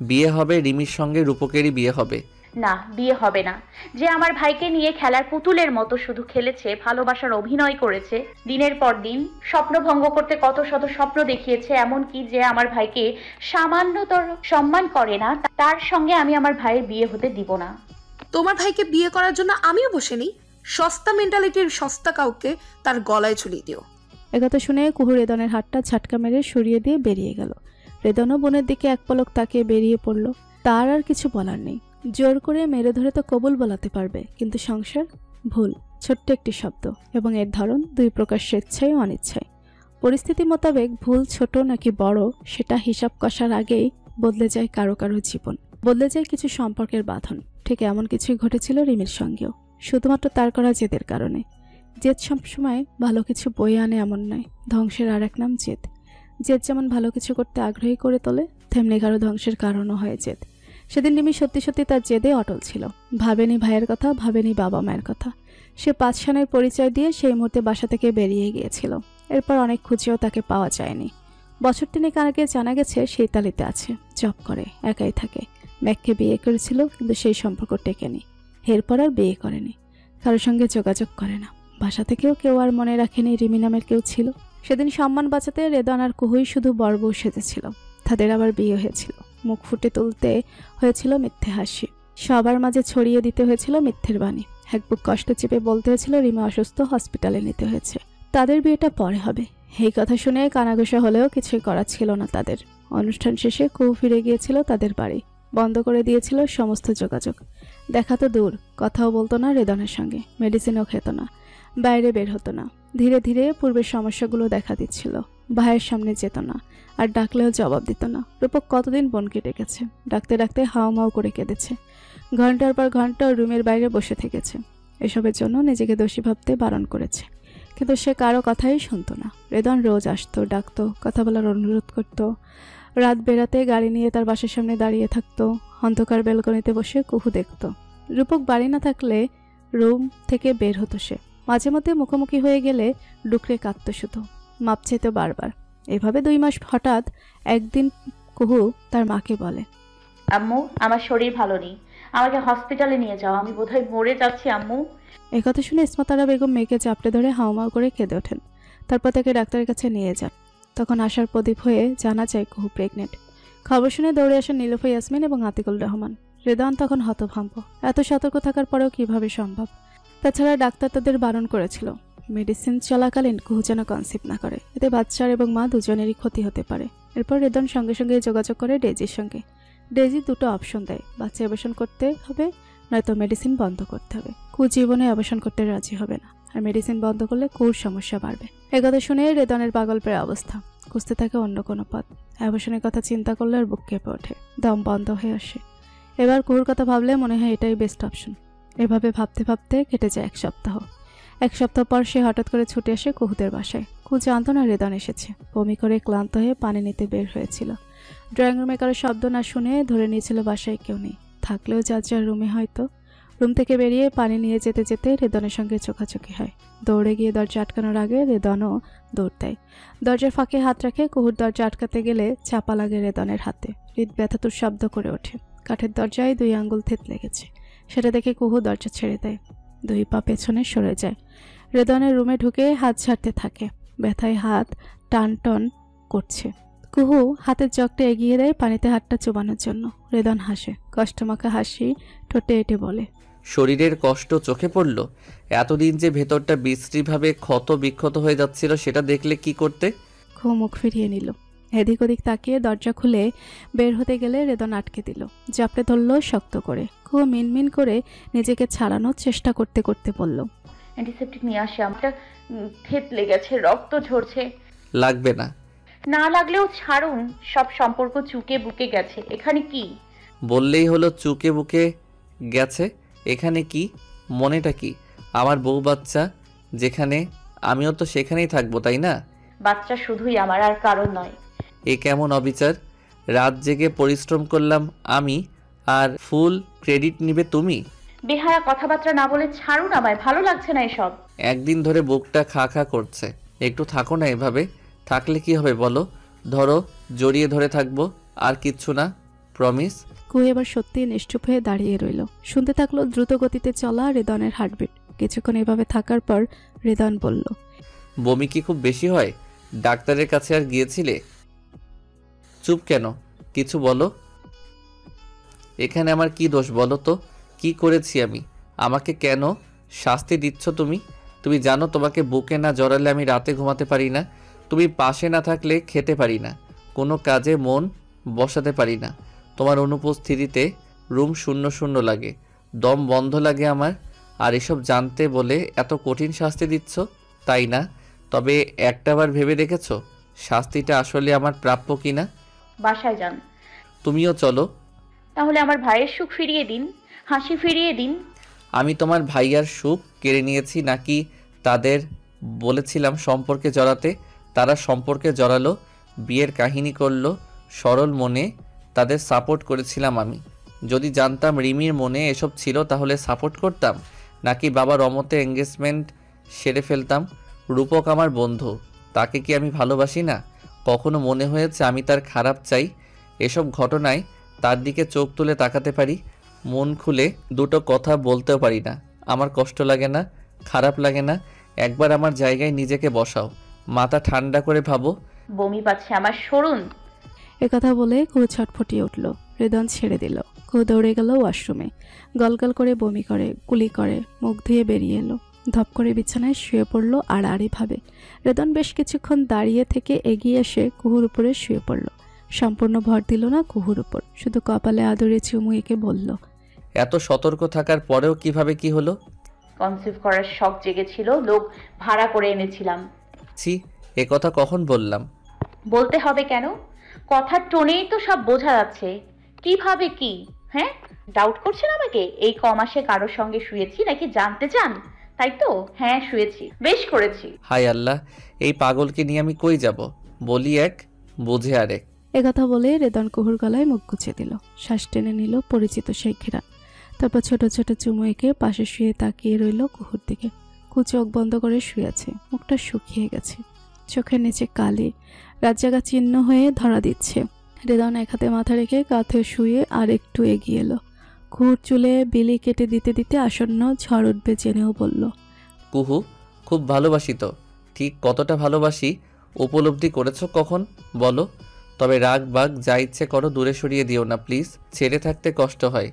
Speaker 2: বিয়ে হবে রিমির সঙ্গে, রূপকেরই বিয়ে হবে।
Speaker 7: না, বিয়ে হবে না। যে আমার ভাইকে নিয়ে খেলার পুতুলের মতো শুধু খেলেছে, ভালোবাসার অভিনয় করেছে, দিনের পর দিন স্বপ্নভঙ্গ করতে কত শত স্বপ্ন দেখিয়েছে, এমনকি যে আমার ভাইকে সামান্যতর সম্মান করে না, তার সঙ্গে আমি আমার ভাইয়ের বিয়ে হতে দিব না।
Speaker 6: তোমার ভাইকে বিয়ে করার জন্য আমিও বসে নেই। সস্তা মেন্টালিটির সস্তা কাউকে তার গলায় ঝুলিয়ে দিও।
Speaker 4: একথা শুনে কুহু রেদনের হাতটা ঝাটকা মেরে সরিয়ে দিয়ে বেরিয়ে গেল। রেদনও বোনের দিকে এক পলক তাকিয়ে বেরিয়ে পড়ল। তার আর কিছু বলার নেই। জোর করে মেরে ধরে তো কবুল বলাতে পারবে, কিন্তু সংসার ভুল, ছোট্ট একটি শব্দ, এবং এর ধরন 2 প্রকার, স্বেচ্ছায় ও অনিচ্ছায়। পরিস্থিতি মোতাবেক ভুল ছোট নাকি বড় সেটা হিসাব কষার আগেই বদলে যায় কারো কারো জীবন, বদলে যায় কিছু সম্পর্কের বাঁধন। ঠিক এমন কিছুই ঘটেছিল রিমির সঙ্গেও, শুধুমাত্র তার করা জেদের কারণে। জেদ সবসময় ভালো কিছু বয়ে আনে এমন নয়, ধ্বংসের আর এক নাম জেদ। জেদ যেমন ভালো কিছু করতে আগ্রহী করে তোলে, তেমনি কারো ধ্বংসের কারণও হয় জেদ। সেদিন রিমি সত্যি সত্যি তার জেদে অটল ছিল। ভাবেনি ভাইয়ের কথা, ভাবেনি বাবা মায়ের কথা। সে 5 সানের পরিচয় দিয়ে সেই মুহূর্তে বাসা থেকে বেরিয়ে গিয়েছিল। এরপর অনেক খুঁজেও তাকে পাওয়া যায়নি। বছর 3 আগে জানা গেছে সে ইতালিতে আছে, জব করে, একাই থাকে। ম্যাককে বিয়ে করেছিল, কিন্তু সেই সম্পর্ক টেকেনি। এরপর আর বিয়ে করেনি, কারোর সঙ্গে যোগাযোগ করে না। বাসা থেকেও কেউ আর মনে রাখেনি রিমি নামের কেউ ছিল। সেদিন সম্মান বাঁচাতে রেদন আর কুহুই শুধু বরবউ সেজেছিল। তাদের আবার বিয়ে হয়েছিল। মুখ ফুটে তুলতে হয়েছিল মিথ্যে হাসি, সবার মাঝে ছড়িয়ে দিতে হয়েছিল মিথ্যের বাণী। এক বুক কষ্ট চেপে বলতে হয়েছিল রিমা অসুস্থ, হসপিটালে নিতে হয়েছে। তাদের বিয়েটা পরে হবে। এই কথা শুনে কানাঘুষা হলেও কিছুই করার ছিল না তাদের। অনুষ্ঠান শেষে কুহু ফিরে গিয়েছিল তাদের বাড়ি। বন্ধ করে দিয়েছিল সমস্ত যোগাযোগ। দেখা তো দূর, কথাও বলতো না রেদনের সঙ্গে, মেডিসিনও খেত না, বাইরে বের হতো না। ধীরে ধীরে পূর্বের সমস্যাগুলো দেখা দিচ্ছিল। ভাইয়ের সামনে যেত না, আর ডাকলেও জবাব দিত না। রূপক কতদিন বোনকে ডেকেছে, ডাকতে ডাকতে হাওমাও করে কেঁদেছে। ঘন্টার পর ঘন্টা রুমের বাইরে বসে থেকেছে। এসবের জন্য নিজেকে দোষী ভাবতে বারণ করেছে, কিন্তু সে কারো কথাই শুনতো না। রেদন রোজ আসতো, ডাকতো, কথা বলার অনুরোধ করত। রাত বেরাতে গাড়ি নিয়ে তার বাসার সামনে দাঁড়িয়ে থাকতো। অন্ধকার বেলকনিতে বসে কুহু দেখত। রূপক বাড়ি না থাকলে রুম থেকে বের হতো সে। মাঝে মধ্যে মুখোমুখি হয়ে গেলে ডুকরে কাঁদতো শুধু, মাপ চাইতো বারবার। এভাবে 2 মাস। হঠাৎ একদিন কুহু তার মাকে বলে,
Speaker 7: আম্মু, আমার শরীর ভালো নেই, আমাকে হসপিটালে নিয়ে যাও, আমি বোধহয় মরে যাচ্ছি আম্মু।
Speaker 4: একথা শুনে ইসমাতারা বেগম মেয়েকে চাপড়ে ধরে হাউমাউ করে কেঁদে ওঠেন। তারপর তাকে ডাক্তারের কাছে নিয়ে যান। তখন আশার প্রদীপ হয়ে জানা যায় কুহু প্রেগনেন্ট। খবর শুনে দৌড়ে আসেন নীলুফা ইয়াসমিন এবং আতিকুল রহমান। রেদন তখন হতভম্ব। এত সতর্ক থাকার পরেও কিভাবে সম্ভব? তাছাড়া ডাক্তার তাদের বারণ করেছিল মেডিসিন চলাকালীন কুহু যেন কনসিভ না করে, এতে বাচ্চার এবং মা দুজনেরই ক্ষতি হতে পারে। এরপর রেদন সঙ্গে সঙ্গে যোগাযোগ করে ডেজির সঙ্গে। ডেজি 2টো অপশন দেয়, বাচ্চা অবসান করতে হবে, নয়তো মেডিসিন বন্ধ করতে হবে। কুহু জীবনে অবসান করতে রাজি হবে না, আর মেডিসিন বন্ধ করলে কুহুর সমস্যা বাড়বে। একথা শুনে রেদনের পাগল প্রায় অবস্থা। খুঁজতে থাকে অন্য কোনো পথ। অবসানের কথা চিন্তা করলে আর বুক কেঁপে ওঠে, দম বন্ধ হয়ে আসে। এবার কুহুর কথা ভাবলে মনে হয় এটাই বেস্ট অপশন। এভাবে ভাবতে ভাবতে কেটে যায় 1 সপ্তাহ। 1 সপ্তাহ পর সে হঠাৎ করে ছুটে আসে কুহুদের বাসায়। কুহু জানতো না রেদন এসেছে। বমি করে ক্লান্ত হয়ে পানি নিতে বের হয়েছিল। ড্রয়িং রুমে কারো শব্দ না শুনে ধরে নিয়েছিল বাসায় কেউ নেই। থাকলেও যার যার রুমে হয়তো। রুম থেকে বেরিয়ে পানি নিয়ে যেতে যেতে রেদনের সঙ্গে চোখাচোখি হয়। দৌড়ে গিয়ে দরজা আটকানোর আগে রেদনও দৌড় দেয়। দরজার ফাঁকে হাত রাখে। কুহুর দরজা আটকাতে গেলে চাপা লাগে রেদনের হাতে। হৃদ ব্যথাতুর শব্দ করে ওঠে। কাঠের দরজায় 2 আঙ্গুল থেতলে গেছে। সেটা দেখে কুহু দরজা ছেড়ে দেয়। 2 পা পেছনে সরে যায়। রেদনের রুমে ঢুকে হাত ছাড়তে থাকে। ব্যথায় হাত টান টান করছে। কুহু হাতের জগটা এগিয়ে দেয় পানিতে হাতটা চুবানোর জন্য। রেদন হাসে, কষ্টমাখা হাসি ঠোঁটে এঁটে বলে,
Speaker 2: শরীরের কষ্ট চোখে পড়ল? এতদিন যে ভেতরটা বিশ্রীভাবে ক্ষত বিক্ষত হয়ে যাচ্ছিল সেটা দেখলে কি করতে?
Speaker 4: কুহু মুখ ফিরিয়ে নিল। এদিক ওদিক তাকিয়ে দরজা খুলে বের হতে গেলে রেদন আটকে দিল। জাপড়ে ধরল শক্ত করে। কুহু মিনমিন করে নিজেকে ছাড়ানোর চেষ্টা করতে করতে বলল,
Speaker 7: অ্যান্টিসেপটিক নিয়ে আসে, আমার থেতলে গেছে, রক্ত ঝরছে।
Speaker 2: লাগবে না।
Speaker 7: না লাগলেও ছাড়ুন, সব সম্পর্ক চুকে বুকে গেছে। এখানে কি?
Speaker 2: বললেই হলো চুকে বুকে গেছে। এখানে কি? মনেটা কি? আমার বউ বাচ্চা যেখানে, আমিও তো সেখানেই থাকবো, তাই না?
Speaker 7: বাচ্চা শুধুই আমার, আর কারণ নয়।
Speaker 2: এ কেমন অবিচার? রাত জেগে পরিশ্রম করলাম আমি, আর ফুল ক্রেডিট নিবে তুমি?
Speaker 7: বেহায়া কথাবার্তা না বলে ছাড়ুন আমায়, ভালো লাগছে না এসব।
Speaker 2: একদিন ধরে বুকটা খা খা করছে। একটু থাকো না এভাবে। থাকলে কি হবে বলো? ধরো, জড়িয়ে ধরে থাকবো, আর কিচ্ছু না, প্রমিস।
Speaker 4: কুহু এবার সত্যি নিশ্চুপ হয়ে দাঁড়িয়ে রইল। শুনতে থাকলো দ্রুত গতিতে চলা রেদনের হার্টবিট। কিছুক্ষণ এভাবে থাকার পর রেদন বলল,
Speaker 2: বমি কি খুব বেশি হয়? ডাক্তারের কাছে আর গিয়েছিলে? চুপ কেন? কিছু বলো। এখানে আমার কি দোষ বলো তো? কি করেছি আমি? আমাকে কেন শাস্তি দিচ্ছ তুমি? তুমি জানো তোমাকে বুকে না জড়ালে আমি রাতে ঘুমাতে পারি না। তুমি পাশে না থাকলে খেতে পারি না, কোনো কাজে মন বসাতে পারি না। তোমার অনুপস্থিতিতে রুম শূন্য শূন্য লাগে, দম বন্ধ লাগে আমার। আর এসব জানতে বলে এত কঠিন শাস্তি দিচ্ছ, তাই না? তবে একটাবার ভেবে দেখেছো শাস্তিটা আসলে আমার প্রাপ্য কিনা?
Speaker 7: বাসায় যান।
Speaker 2: তুমিও চলো।
Speaker 7: তাহলে আমার ভাইয়ের সুখ ফিরিয়ে দিন, হাসি ফিরিয়ে দিন।
Speaker 2: আমি তোমার ভাইয়ার সুখ কেড়ে নিয়েছি নাকি? তাদের বলেছিলাম সম্পর্কে জড়াতে, তারা সম্পর্কে জড়ালো, বিয়ের কাহিনী করলো। সরল মনে তাদের সাপোর্ট করেছিলাম আমি। যদি জানতাম রিমির মনে এসব ছিল তাহলে সাপোর্ট করতাম, নাকি বাবার অমতে এঙ্গেজমেন্ট সেরে ফেলতাম? রূপক আমার বন্ধু, তাকে কি আমি ভালোবাসি না? কখনো মনে হয়েছে আমি তার খারাপ চাই? এসব ঘটনায় তার দিকে চোখ তুলে তাকাতে পারি, মন খুলে দুটো কথা বলতেও পারি না। আমার কষ্ট লাগে না, খারাপ লাগে না? একবার আমার জায়গায় নিজেকে বসাও, মাথা ঠান্ডা করে ভাবো।
Speaker 7: বমি পাচ্ছে আমার, সরুন।
Speaker 4: একথা বলে কুহু ছটফটিয়ে উঠল। হৃদন ছেড়ে দিল। কুহু দৌড়ে গেল ওয়াশরুমে। গলগল করে বমি করে, কুলি করে, মুখ ধুয়ে বেরিয়ে এলো। ধপ করে বিছানায় শুয়ে পড়ল আড়াআড়িভাবে। হৃদন বেশ কিছুক্ষণ দাঁড়িয়ে থেকে এগিয়ে এসে কুহুর উপরে শুয়ে পড়ল। সম্পূর্ণ ভর দিল না কুহুর উপর, শুধু কপালে আদরে চুমু এঁকে বলল,
Speaker 2: এত সতর্ক থাকার পরেও কিভাবে কি হলো?
Speaker 7: কনসিভ করার শখ জেগেছিল, লোক ভাড়া করে এনেছিলাম।
Speaker 2: ছি, এ কথা কখন বললাম?
Speaker 7: বলতে হবে কেন? কথার টোনেই তো সব বোঝা যাচ্ছে। কিভাবে কি? হ্যাঁ, ডাউট করছেন আমাকে? এই কমাসে কারোর সঙ্গে শুয়েছি নাকি জানতে চান? তাই তো? হ্যাঁ, শুয়েছি, বেশ করেছি।
Speaker 2: হায় আল্লাহ, এই পাগলকে নিয়ে আমি কই যাব? বলি এক, বুঝে আরেক।
Speaker 4: একথা বলে হৃদন কুহুর গলায় মুখ গুছিয়ে দিল। শ্বাস টেনে নিল পরিচিত সেই ঘেরা। তারপর ছোট ছোট চুমু এঁকে পাশে শুয়ে তাকিয়ে রইল কুহুর দিকে। কুহু চোখ বন্ধ করে শুয়ে আছে, মুখটা শুকিয়ে গেছে, চোখের নিচে কালি, রাত জাগা চিহ্ন হয়ে ধরা দিচ্ছে। হৃদন এক হাতে মাথা রেখে কাঁধে শুয়ে আর একটু এগিয়ে এলো। কুহুর চুলে বিলি কেটে দিতে দিতে আসন্ন ঝড় উঠবে জেনেও বলল,
Speaker 2: কুহু, খুব ভালোবাসি তো। ঠিক কতটা ভালোবাসি উপলব্ধি করেছো কখন বলো? তবে রাগ বাগ যা ইচ্ছে করো, দূরে সরিয়ে দিও না প্লিজ। ছেড়ে থাকতে কষ্ট হয়।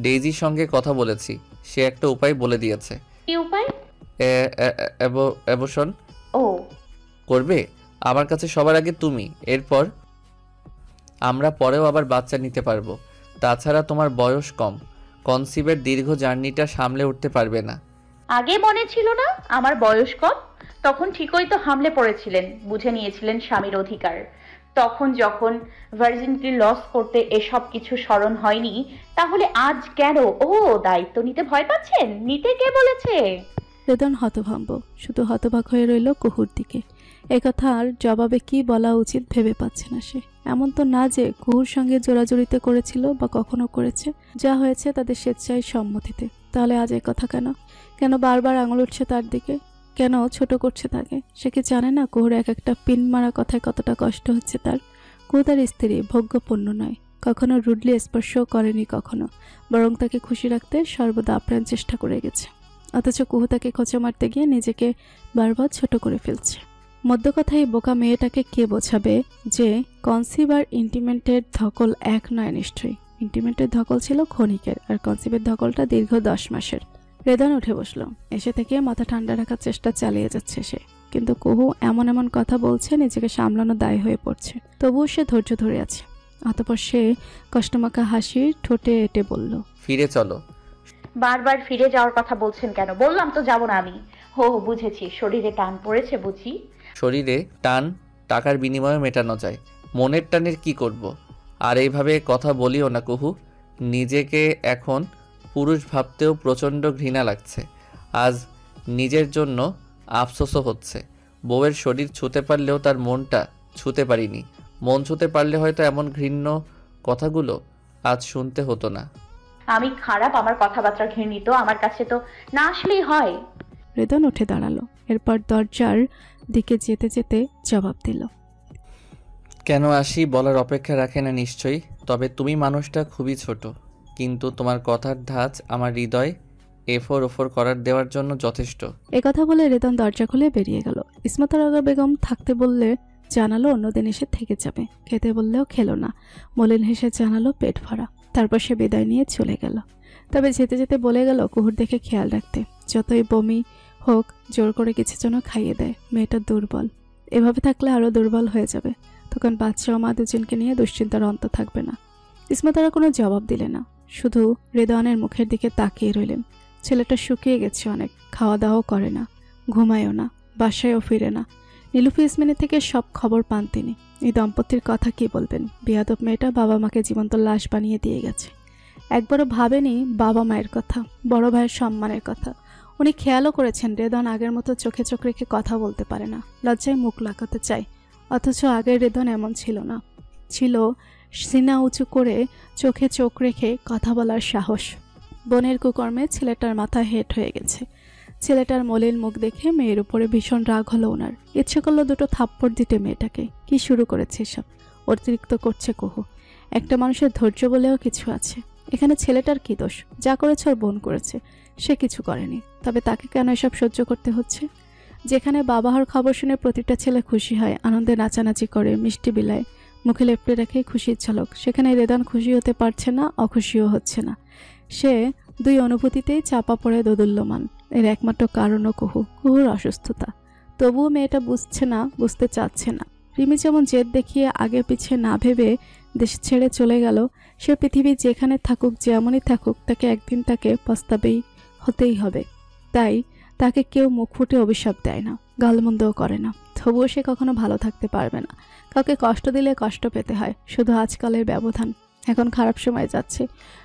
Speaker 2: ডেইজির সঙ্গে কথা বলেছি, সে একটা উপায় বলে দিয়েছে।
Speaker 7: কি উপায়?
Speaker 2: অ্যাবর্শন
Speaker 7: ও
Speaker 2: করবে। আমার কাছে সবার আগে তুমি, এরপর আমরা পরেও আবার বাচ্চা নিতে পারবো। তাছাড়া তোমার বয়স কম, কনসিভের দীর্ঘ জার্নিটা সামলে উঠতে পারবে না।
Speaker 7: আগে মনে ছিল না আমার বয়স কম? তখন ঠিকই তো হামলে পড়েছিলেন, বুঝে নিয়েছিলেন স্বামীর অধিকার। তখন যখন ভার্জিনিটি লস করতে এসব কিছু স্মরণ হয়নি, তাহলে আজ কেন? ও, দায়িত্ব নিতে ভয় পাচ্ছেন? নিতে কে বলেছে?
Speaker 4: হৃদন হতভম্ব, শুধু হতবাক হয়ে রইল কুহুর দিকে। একথার জবাবে কি বলা উচিত ভেবে পাচ্ছে না সে। এমন তো না যে কুহুর সঙ্গে জোরাজুরিতে করেছিল বা কখনো করেছে। যা হয়েছে তাদের স্বেচ্ছায় সম্মতিতে। তাহলে আজ কথা কেন? কেন বারবার আঙুল উঠছে তার দিকে? কেন ছোট করছে তাকে? সে কি জানে না কুহুর এক একটা পিন মারা কথায় কতটা কষ্ট হচ্ছে তার? কুহু তার স্ত্রী, ভোগ্যপণ্য নয়। কখনো রুডলি স্পর্শও করেনি কখনো, বরং তাকে খুশি রাখতে সর্বদা আপ্রাণ চেষ্টা করে গেছে। অথচ কুহু তাকে খোঁচা মারতে গিয়ে নিজেকে বারবার ছোট করে ফেলছে। মধ্য কথায় বোকা মেয়েটাকে কে বোঝাবে যে কনসিভ আর ইন্টিমেন্টের ধকল এক নয়? নিশ্চয়ই ইন্টিমেন্টের ধকল ছিল ক্ষণিকের, আর কনসিভের ধকলটা দীর্ঘ 10 মাসের। হৃদন উঠে বসলো। এসে থেকে মাথা ঠান্ডা রাখার চেষ্টা চালিয়ে যাচ্ছে সে, কিন্তু কুহু এমন এমন কথা বলছে নিজেকে সামলানো দায় হয়ে পড়ছে। তবুও সে ধৈর্য ধরে আছে। অতঃপর সে কষ্টমাখা হাসি ঠোঁটে এঁটে বলল,
Speaker 2: ফিরে চলো।
Speaker 7: বারবার ফিরে যাওয়ার কথা বলছেন কেন? বললাম তো যাব না আমি। হো, বুঝেছি, শরীরে টান পড়েছে বুঝি।
Speaker 2: শরীরে টান টাকার বিনিময়ে মেটানো যায়, মনের টানের কি করব? আর এইভাবে কথা বলিও না কুহু। নিজেকে এখন পুরুষ ভাবতেও প্রচণ্ড ঘৃণা লাগছে। আজ নিজের জন্য আফসোসও হচ্ছে। বউয়ের শরীর ছুঁতে পারলেও তার মনটা ছুঁতে পারিনি। মন ছুঁতে পারলে হয়তো এমন ঘৃণ্য কথাগুলো আজ শুনতে হতো না।
Speaker 7: আমি খারাপ, আমার কথাবার্তা ঘৃণিত, আমার কাছে তো না আসলেই হয়।
Speaker 4: হৃদন উঠে দাঁড়ালো। এরপর দরজার দিকে যেতে যেতে জবাব দিল,
Speaker 2: কেন আসি বলার অপেক্ষা রাখে না নিশ্চয়ই। তবে তুমি মানুষটা খুবই ছোট, কিন্তু তোমার কথার ধাঁচ আমার হৃদয় এফোর ওফোর করার দেওয়ার জন্য যথেষ্ট।
Speaker 4: একথা বলে হৃদন দরজা খুলে বেরিয়ে গেল। ইসমাতারা বেগম থাকতে বললে জানালো অন্যদিন এসে থেকে যাবে, খেতে বললেও খেলো না। মলিন হেসে জানালো পেট ভরা। তারপর সে বিদায় নিয়ে চলে গেল। তবে যেতে যেতে বলে গেল কুহুর দেখে খেয়াল রাখতে। যতই বমি হোক, জোর করে কিছু যেন খাইয়ে দেয়। মেয়েটা দুর্বল, এভাবে থাকলে আরও দুর্বল হয়ে যাবে। তখন বাচ্চা ও মা দুজনকে নিয়ে দুশ্চিন্তার অন্ত থাকবে না। ইসমাতারা কোনো জবাব দিলে না, শুধু হৃদয়নের মুখের দিকে তাকিয়ে রইলেন। ছেলেটা শুকিয়ে গেছে অনেক, খাওয়া দাওয়াও করে না, ঘুমায়ও না, বাসায়ও ফিরে না। নীলুফি ইসমিনের থেকে সব খবর পান তিনি। এই দম্পতির কথা কি বলবেন? বিয়াদব মেয়েটা বাবা মাকে জীবন্ত লাশ বানিয়ে দিয়ে গেছে। একবারও ভাবেনি বাবা মায়ের কথা, বড় ভাইয়ের সম্মানের কথা। উনি খেয়ালও করেছেন হৃদন আগের মতো চোখে চোখ রেখে কথা বলতে পারে না, লজ্জায় মুখ লাগাতে চায়। অথচ আগের হৃদন এমন ছিল না, ছিল সিনা উঁচু করে চোখে চোখ রেখে কথা বলার সাহস। বোনের কুকর্মে ছেলেটার মাথা হেট হয়ে গেছে। ছেলেটার মলিন মুখ দেখে মেয়ের উপরে ভীষণ রাগ হলো ওনার। ইচ্ছে করলো দুটো থাপ্পড় দিতে মেয়েটাকে। কি শুরু করেছে এসব? অতিরিক্ত করছে কুহু। একটা মানুষের ধৈর্য বলেও কিছু আছে। এখানে ছেলেটার কি দোষ? যা করেছে ওর বোন করেছে, সে কিছু করেনি। তবে তাকে কেন এসব সহ্য করতে হচ্ছে? যেখানে বাবা হওয়ার খবর শুনে প্রতিটা ছেলে খুশি হয়, আনন্দে নাচানাচি করে, মিষ্টি বিলায়, মুখে লেপটে রেখে খুশির ঝলক, সেখানে রেদান খুশি হতে পারছে না, অখুশিও হচ্ছে না। সে দুই অনুভূতিতেই চাপা পড়ে দোদুল্যমান। এর একমাত্র কারণও কুহুর অসুস্থতা। তবুও মেয়েটা বুঝছে না, বুঝতে চাচ্ছে না। রিমি যেমন জেদ দেখিয়ে আগে পিছিয়ে না ভেবে দেশ ছেড়ে চলে গেল, সে পৃথিবী যেখানে থাকুক, যেমনই থাকুক, তাকে একদিন তাকে পস্তাবেই হতেই হবে। তাই তাকে কেউ মুখ ফুটে অভিশাপ দেয় না, গালমন্দও করে না। তবুও সে কখনো ভালো থাকতে পারবে না। কাউকে কষ্ট দিলে কষ্ট পেতে হয়, শুধু আজকালের ব্যবধান। এখন খারাপ সময় যাচ্ছে,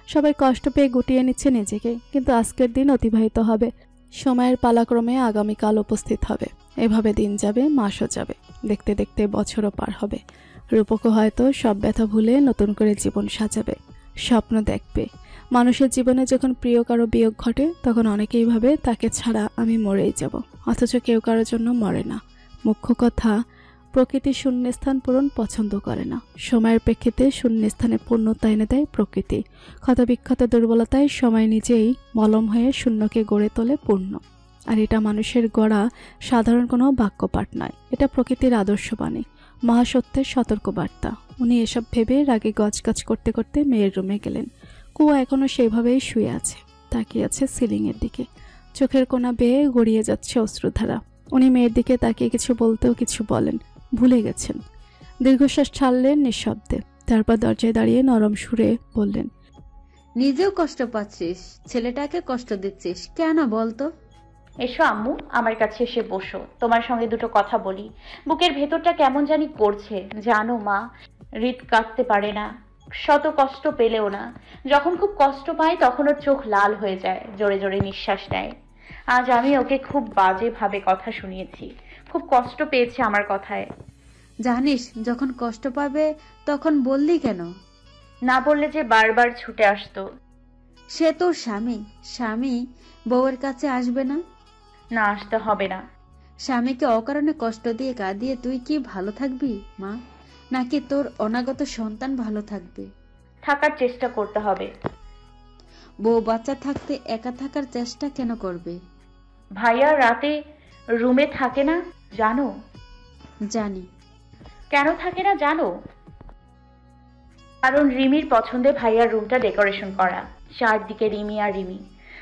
Speaker 4: সবাই কষ্ট পেয়ে গুটিয়ে নিচ্ছে নিজেকে, কিন্তু আজকের দিন অতিবাহিত হবে, সময়ের পালাক্রমে আগামীকাল উপস্থিত হবে। এভাবে দিন যাবে, মাসও যাবে, দেখতে দেখতে বছরও পার হবে। রূপকও হয়তো সব ব্যথা ভুলে নতুন করে জীবন সাজাবে, স্বপ্ন দেখবে। মানুষের জীবনে যখন প্রিয় কারো বিয়োগ ঘটে, তখন অনেকেই ভাবে তাকে ছাড়া আমি মরেই যাব, অথচ কেউ কারোর জন্য মরে না। মুখ্য কথা, প্রকৃতি শূন্যস্থান পূরণ পছন্দ করে না। সময়ের প্রেক্ষিতে শূন্যস্থানে পূর্ণতা এনে দেয় প্রকৃতি। ক্ষতবিক্ষত দুর্বলতায় সময় নিজেই মলম হয়ে শূন্যকে গড়ে তোলে পূর্ণ। আর এটা মানুষের গড়া সাধারণ কোনো বাক্যপাঠ নয়, এটা প্রকৃতির আদর্শবাণী, মহাসত্যের সতর্কবার্তা। উনি এসব ভেবে রাগে গজগজ করতে করতে মেয়ের রুমে গেলেন। কুয়া এখনও সেইভাবেই শুয়ে আছে, তাকিয়ে আছে সিলিংয়ের দিকে। চোখের কোণা বেয়ে গড়িয়ে যাচ্ছে অশ্রুধারা। উনি মেয়ের দিকে তাকিয়ে কিছু বলতেও কিছু বলেন, ভুলে গেছেন। দীর্ঘশ্বাস ছাড়লেন নিঃশব্দে। তারপর দরজায় দাঁড়িয়ে নরম সুরে বললেন,
Speaker 8: নিজেও কষ্ট পাচ্ছিস, ছেলেটাকে কষ্ট দিচ্ছিস কেন বলতো?
Speaker 7: এসো আম্মু, আমার কাছে এসে বসো, তোমার সঙ্গে দুটো কথা বলি। বুকের ভেতরটা কেমন জানি করছে জানো মা। হৃদ কাঁদতে পারে না, শত কষ্ট পেলেও না। যখন খুব কষ্ট পায় তখন ওর চোখ লাল হয়ে যায়, জোরে জোরে নিঃশ্বাস নেয়। আজ আমি ওকে খুব বাজেভাবে কথা শুনিয়েছি, খুব কষ্ট পেয়েছে আমার কথায়।
Speaker 8: জানিস যখন কষ্ট পাবে তখন বললি কেন?
Speaker 7: না বললে যে বারবার ছুটে আসতো।
Speaker 8: সে তোর স্বামী, স্বামী বউয়ের কাছে আসবে না?
Speaker 7: না, আসতে হবে না।
Speaker 8: স্বামীকে অকারণে কষ্ট দিয়ে কাঁদিয়ে তুই কি ভালো থাকবি মা? নাকি তোর অনাগত সন্তান ভালো থাকবে?
Speaker 7: থাকার চেষ্টা করতে হবে।
Speaker 8: বউ বাচ্চা থাকতে একা থাকার চেষ্টা কেন করবে?
Speaker 7: ভাইয়া রাতে রুমে থাকে না জানো?
Speaker 8: জানি।
Speaker 7: কেন থাকে না জানো? কারণ রিমির পছন্দে ভাইয়ার রুমটা ডেকোরেশন করা, চারদিকে রিমি আর রিমি।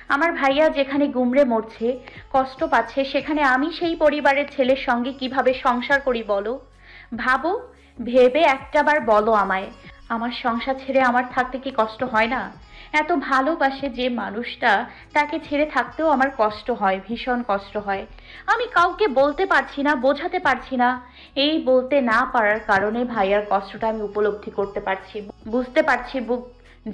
Speaker 7: আমার ভাইয়া যেখানে গুমড়ে মরছে, কষ্ট পাচ্ছে, সেখানে আমি সেই পরিবারের ছেলের সঙ্গে কিভাবে সংসার করি বলো? ভাবো, ভেবে একটাবার বলো আমায়। আমার সংসার ছেড়ে আমার থাকতে কি কষ্ট হয় না? এত ভালোবাসে যে মানুষটা, তাকে ছেড়ে থাকতেও আমার কষ্ট হয়, ভীষণ কষ্ট হয়। আমি কাউকে বলতে পারছি না, বোঝাতে পারছি না। এই বলতে না পারার কারণে ভাইয়ার কষ্টটা আমি উপলব্ধি করতে পারছি, বুঝতে পারছি বুক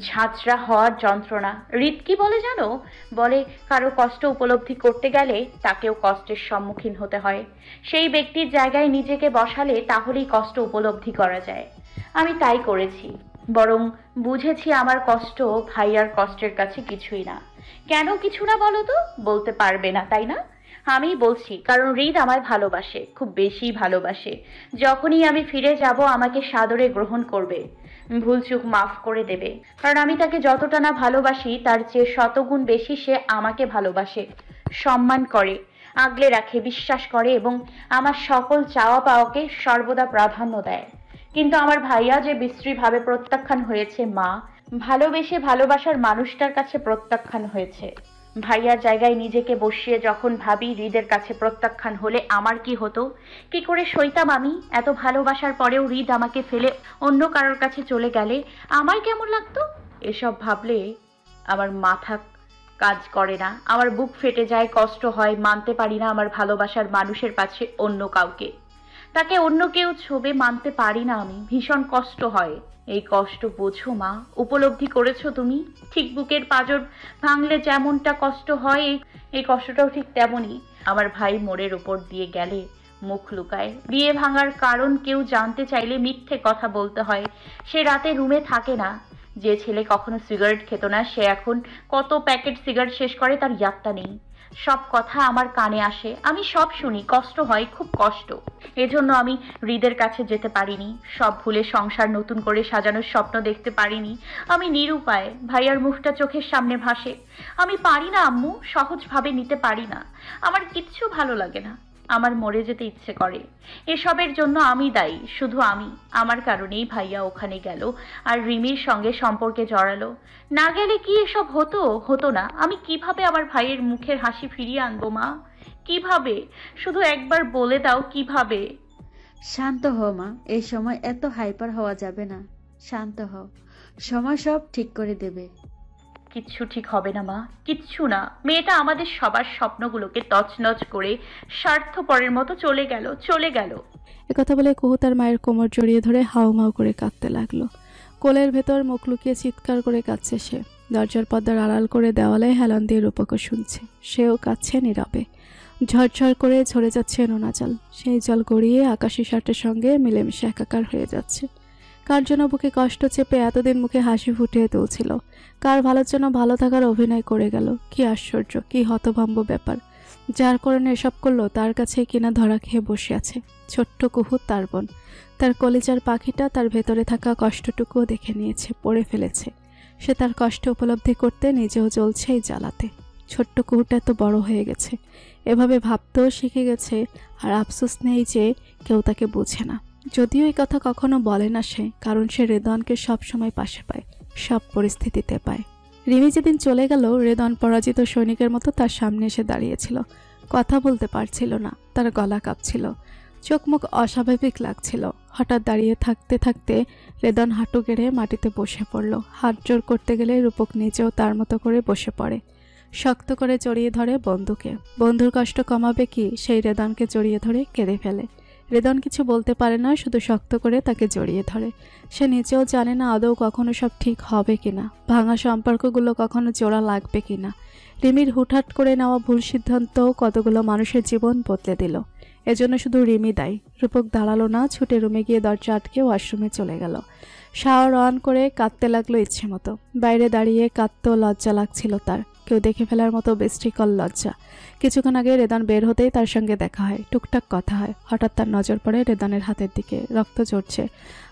Speaker 7: ঝাঁঝরা হওয়ার যন্ত্রণা। হৃদ কি বলে জানো? বলে কারো কষ্ট উপলব্ধি করতে গেলে তাকেও কষ্টের সম্মুখীন হতে হয়। সেই ব্যক্তির জায়গায় নিজেকে বসালে তাহলেই কষ্ট উপলব্ধি করা যায়। আমি তাই করেছি, বরং বুঝেছি আমার কষ্ট ভাইয়ার কষ্টের কাছে কিছুই না। কেন কিছু না বলো তো? বলতে পারবে না তাই না? আমি বলছি, কারণ হৃদ আমায় ভালোবাসে, খুব বেশি ভালোবাসে। যখনই আমি ফিরে যাব আমাকে সাদরে গ্রহণ করবে, ভুলচুক মাফ করে দেবে। কারণ আমি তাকে যতটা না ভালোবাসি তার চেয়ে শতগুণ বেশি সে আমাকে ভালোবাসে, সম্মান করে, আগলে রাখে, বিশ্বাস করে এবং আমার সকল চাওয়া পাওয়াকে সর্বদা প্রাধান্য দেয়। কিন্তু আমার ভাইয়া যে বিশ্রীভাবে প্রত্যাখ্যান হয়েছে মা, ভালোবেসে ভালোবাসার মানুষটার কাছে প্রত্যাখ্যান হয়েছে। ভাইয়ার জায়গায় নিজেকে বসিয়ে যখন ভাবি হৃদের কাছে প্রত্যাখ্যান হলে আমার কি হতো, কি করে সইতাম আমি? এত ভালোবাসার পরেও হৃদ আমাকে ফেলে অন্য কারোর কাছে চলে গেলে আমার কেমন লাগতো? এসব ভাবলে আমার মাথা কাজ করে না, আমার বুক ফেটে যায়, কষ্ট হয়, মানতে পারি না আমার ভালোবাসার মানুষের কাছে অন্য কাউকে। তাকে অন্য কেউ ছবে মানতে পারি না আমি, ভীষণ কষ্ট হয়। এই কষ্ট বোঝো মা, উপলব্ধি করেছো তুমি? ঠিক বুকের পাঁজর ভাঙলে যেমনটা কষ্ট হয়, এই কষ্টটাও ঠিক তেমনই। আমার ভাই মোড়ের উপর দিয়ে গেলে মুখ লুকায়। বিয়ে ভাঙার কারণ কেউ জানতে চাইলে মিথ্যে কথা বলতে হয়। সে রাতে রুমে থাকে না। যে ছেলে কখনো সিগারেট খেত না, সে এখন কত প্যাকেট সিগারেট শেষ করে তার ইয়াত্তা নেই। সব কথা আমার কানে আসে, আমি সব শুনি, কষ্ট হয়, খুব কষ্ট। এজন্য আমি হৃদের কাছে যেতে পারিনি, সব ভুলে সংসার নতুন করে সাজানোর স্বপ্ন দেখতে পারিনি। আমি নিরুপায়, ভাইয়ার মুখটা চোখের সামনে ভাসে। আমি পারি না আম্মু, সহজভাবে নিতে পারি না। আমার কিচ্ছু ভালো লাগে না, আমার মরে যেতে ইচ্ছে করে। এসবের জন্য আমি দায়ী, শুধু আমি। আমার কারণেই ভাইয়া ওখানে গেল আর রিমির সঙ্গে সম্পর্কে জড়ালো। না গেলে কি এসব হতো না? আমি কিভাবে আমার ভাইয়ের মুখের হাসি ফিরিয়ে আনবো মা? কিভাবে? শুধু একবার বলে দাও কিভাবে।
Speaker 8: শান্ত হও মা, এই সময় এত হাইপার হওয়া যাবে না। শান্ত হও, সময় সব ঠিক করে দেবে।
Speaker 7: কিচ্ছু ঠিক হবে না মা, কিচ্ছু না। মেয়েটা আমাদের সবার স্বপ্নগুলোকে তছনছ করে স্বার্থপরের মতো চলে গেল।
Speaker 4: একথা বলে কুহু তার মায়ের কোমর জড়িয়ে ধরে হাউমাউ করে কাঁদতে লাগলো। কোলের ভেতর মুখ লুকিয়ে চিৎকার করে কাঁদছে সে। দরজার পর্দার আড়াল করে দেওয়ালে হেলান দিয়ে রূপকও শুনছে। সেও কাঁদছে নীরবে। ঝরঝর করে ঝরে যাচ্ছে নোনা জল। সেই জল গড়িয়ে আকাশি শার্টের সঙ্গে মিলেমিশে একাকার হয়ে যাচ্ছে। কার জন্য বুকে কষ্ট চেপে এতদিন মুখে হাসি ফুটিয়ে তুলছিল, কার ভালোর জন্য ভালো থাকার অভিনয় করে গেল। কি আশ্চর্য, কি হতভম্ব ব্যাপার। যার কারণে এসব করলো তার কাছে কিনা ধরা খেয়ে বসে আছে ছোট্ট কুহু, তার বোন। তার কলিজার পাখিটা তার ভেতরে থাকা কষ্টটুকুও দেখে নিয়েছে, পড়ে ফেলেছে। সে তার কষ্ট উপলব্ধি করতে নিজেও জ্বলছে এই জ্বালাতে। ছোট্ট কুহুটা এত বড় হয়ে গেছে, এভাবে ভাবতেও শিখে গেছে। আর আফসোস নেই যে কেউ তাকে বুঝে না। যদিও এই কথা কখনো বলে না সে, কারণ সে রেদনকে সব সময় পাশে পায়, সব পরিস্থিতিতে পায়। রিমি যেদিন চলে গেল, রেদন পরাজিত সৈনিকের মতো তার সামনে এসে দাঁড়িয়েছিল। কথা বলতে পারছিল না, তার গলা কাঁপছিল, চোখ মুখ অস্বাভাবিক লাগছিল। হঠাৎ দাঁড়িয়ে থাকতে থাকতে রেদন হাঁটু গেড়ে মাটিতে বসে পড়ল। হাত জোর করতে গেলে রূপক নিজেও তার মতো করে বসে পড়ে। শক্ত করে জড়িয়ে ধরে বন্ধুকে। বন্ধুর কষ্ট কমাবে কি, সেই রেদনকে জড়িয়ে ধরে কেঁদে ফেলে। রেদন কিছু বলতে পারে না, শুধু শক্ত করে তাকে জড়িয়ে ধরে। সে নিজেও জানে না আদৌ কখনো সব ঠিক হবে কিনা, ভাঙা সম্পর্কগুলো কখনো জোড়া লাগবে কিনা। রিমির হুটহাট করে নেওয়া ভুল সিদ্ধান্ত কতগুলো মানুষের জীবন বদলে দিল। এজন্য শুধু রিমি দায়ী। রূপক দাঁড়ালো না, ছুটে রুমে গিয়ে দরজা আটকে ওয়াশরুমে চলে গেল। শাওয়ার অন করে কাঁদতে লাগলো ইচ্ছে মতো। বাইরে দাঁড়িয়ে কাঁদতেও লজ্জা লাগছিল তার, কেউ দেখে ফেলার মতো বেস্টিকল লজ্জা। কিছুক্ষণ আগে রেদন বের হতেই তার সঙ্গে দেখা হয়, টুকটাক কথা হয়। হঠাৎ তার নজর পড়ে রেদনের হাতের দিকে, রক্ত ঝরছে।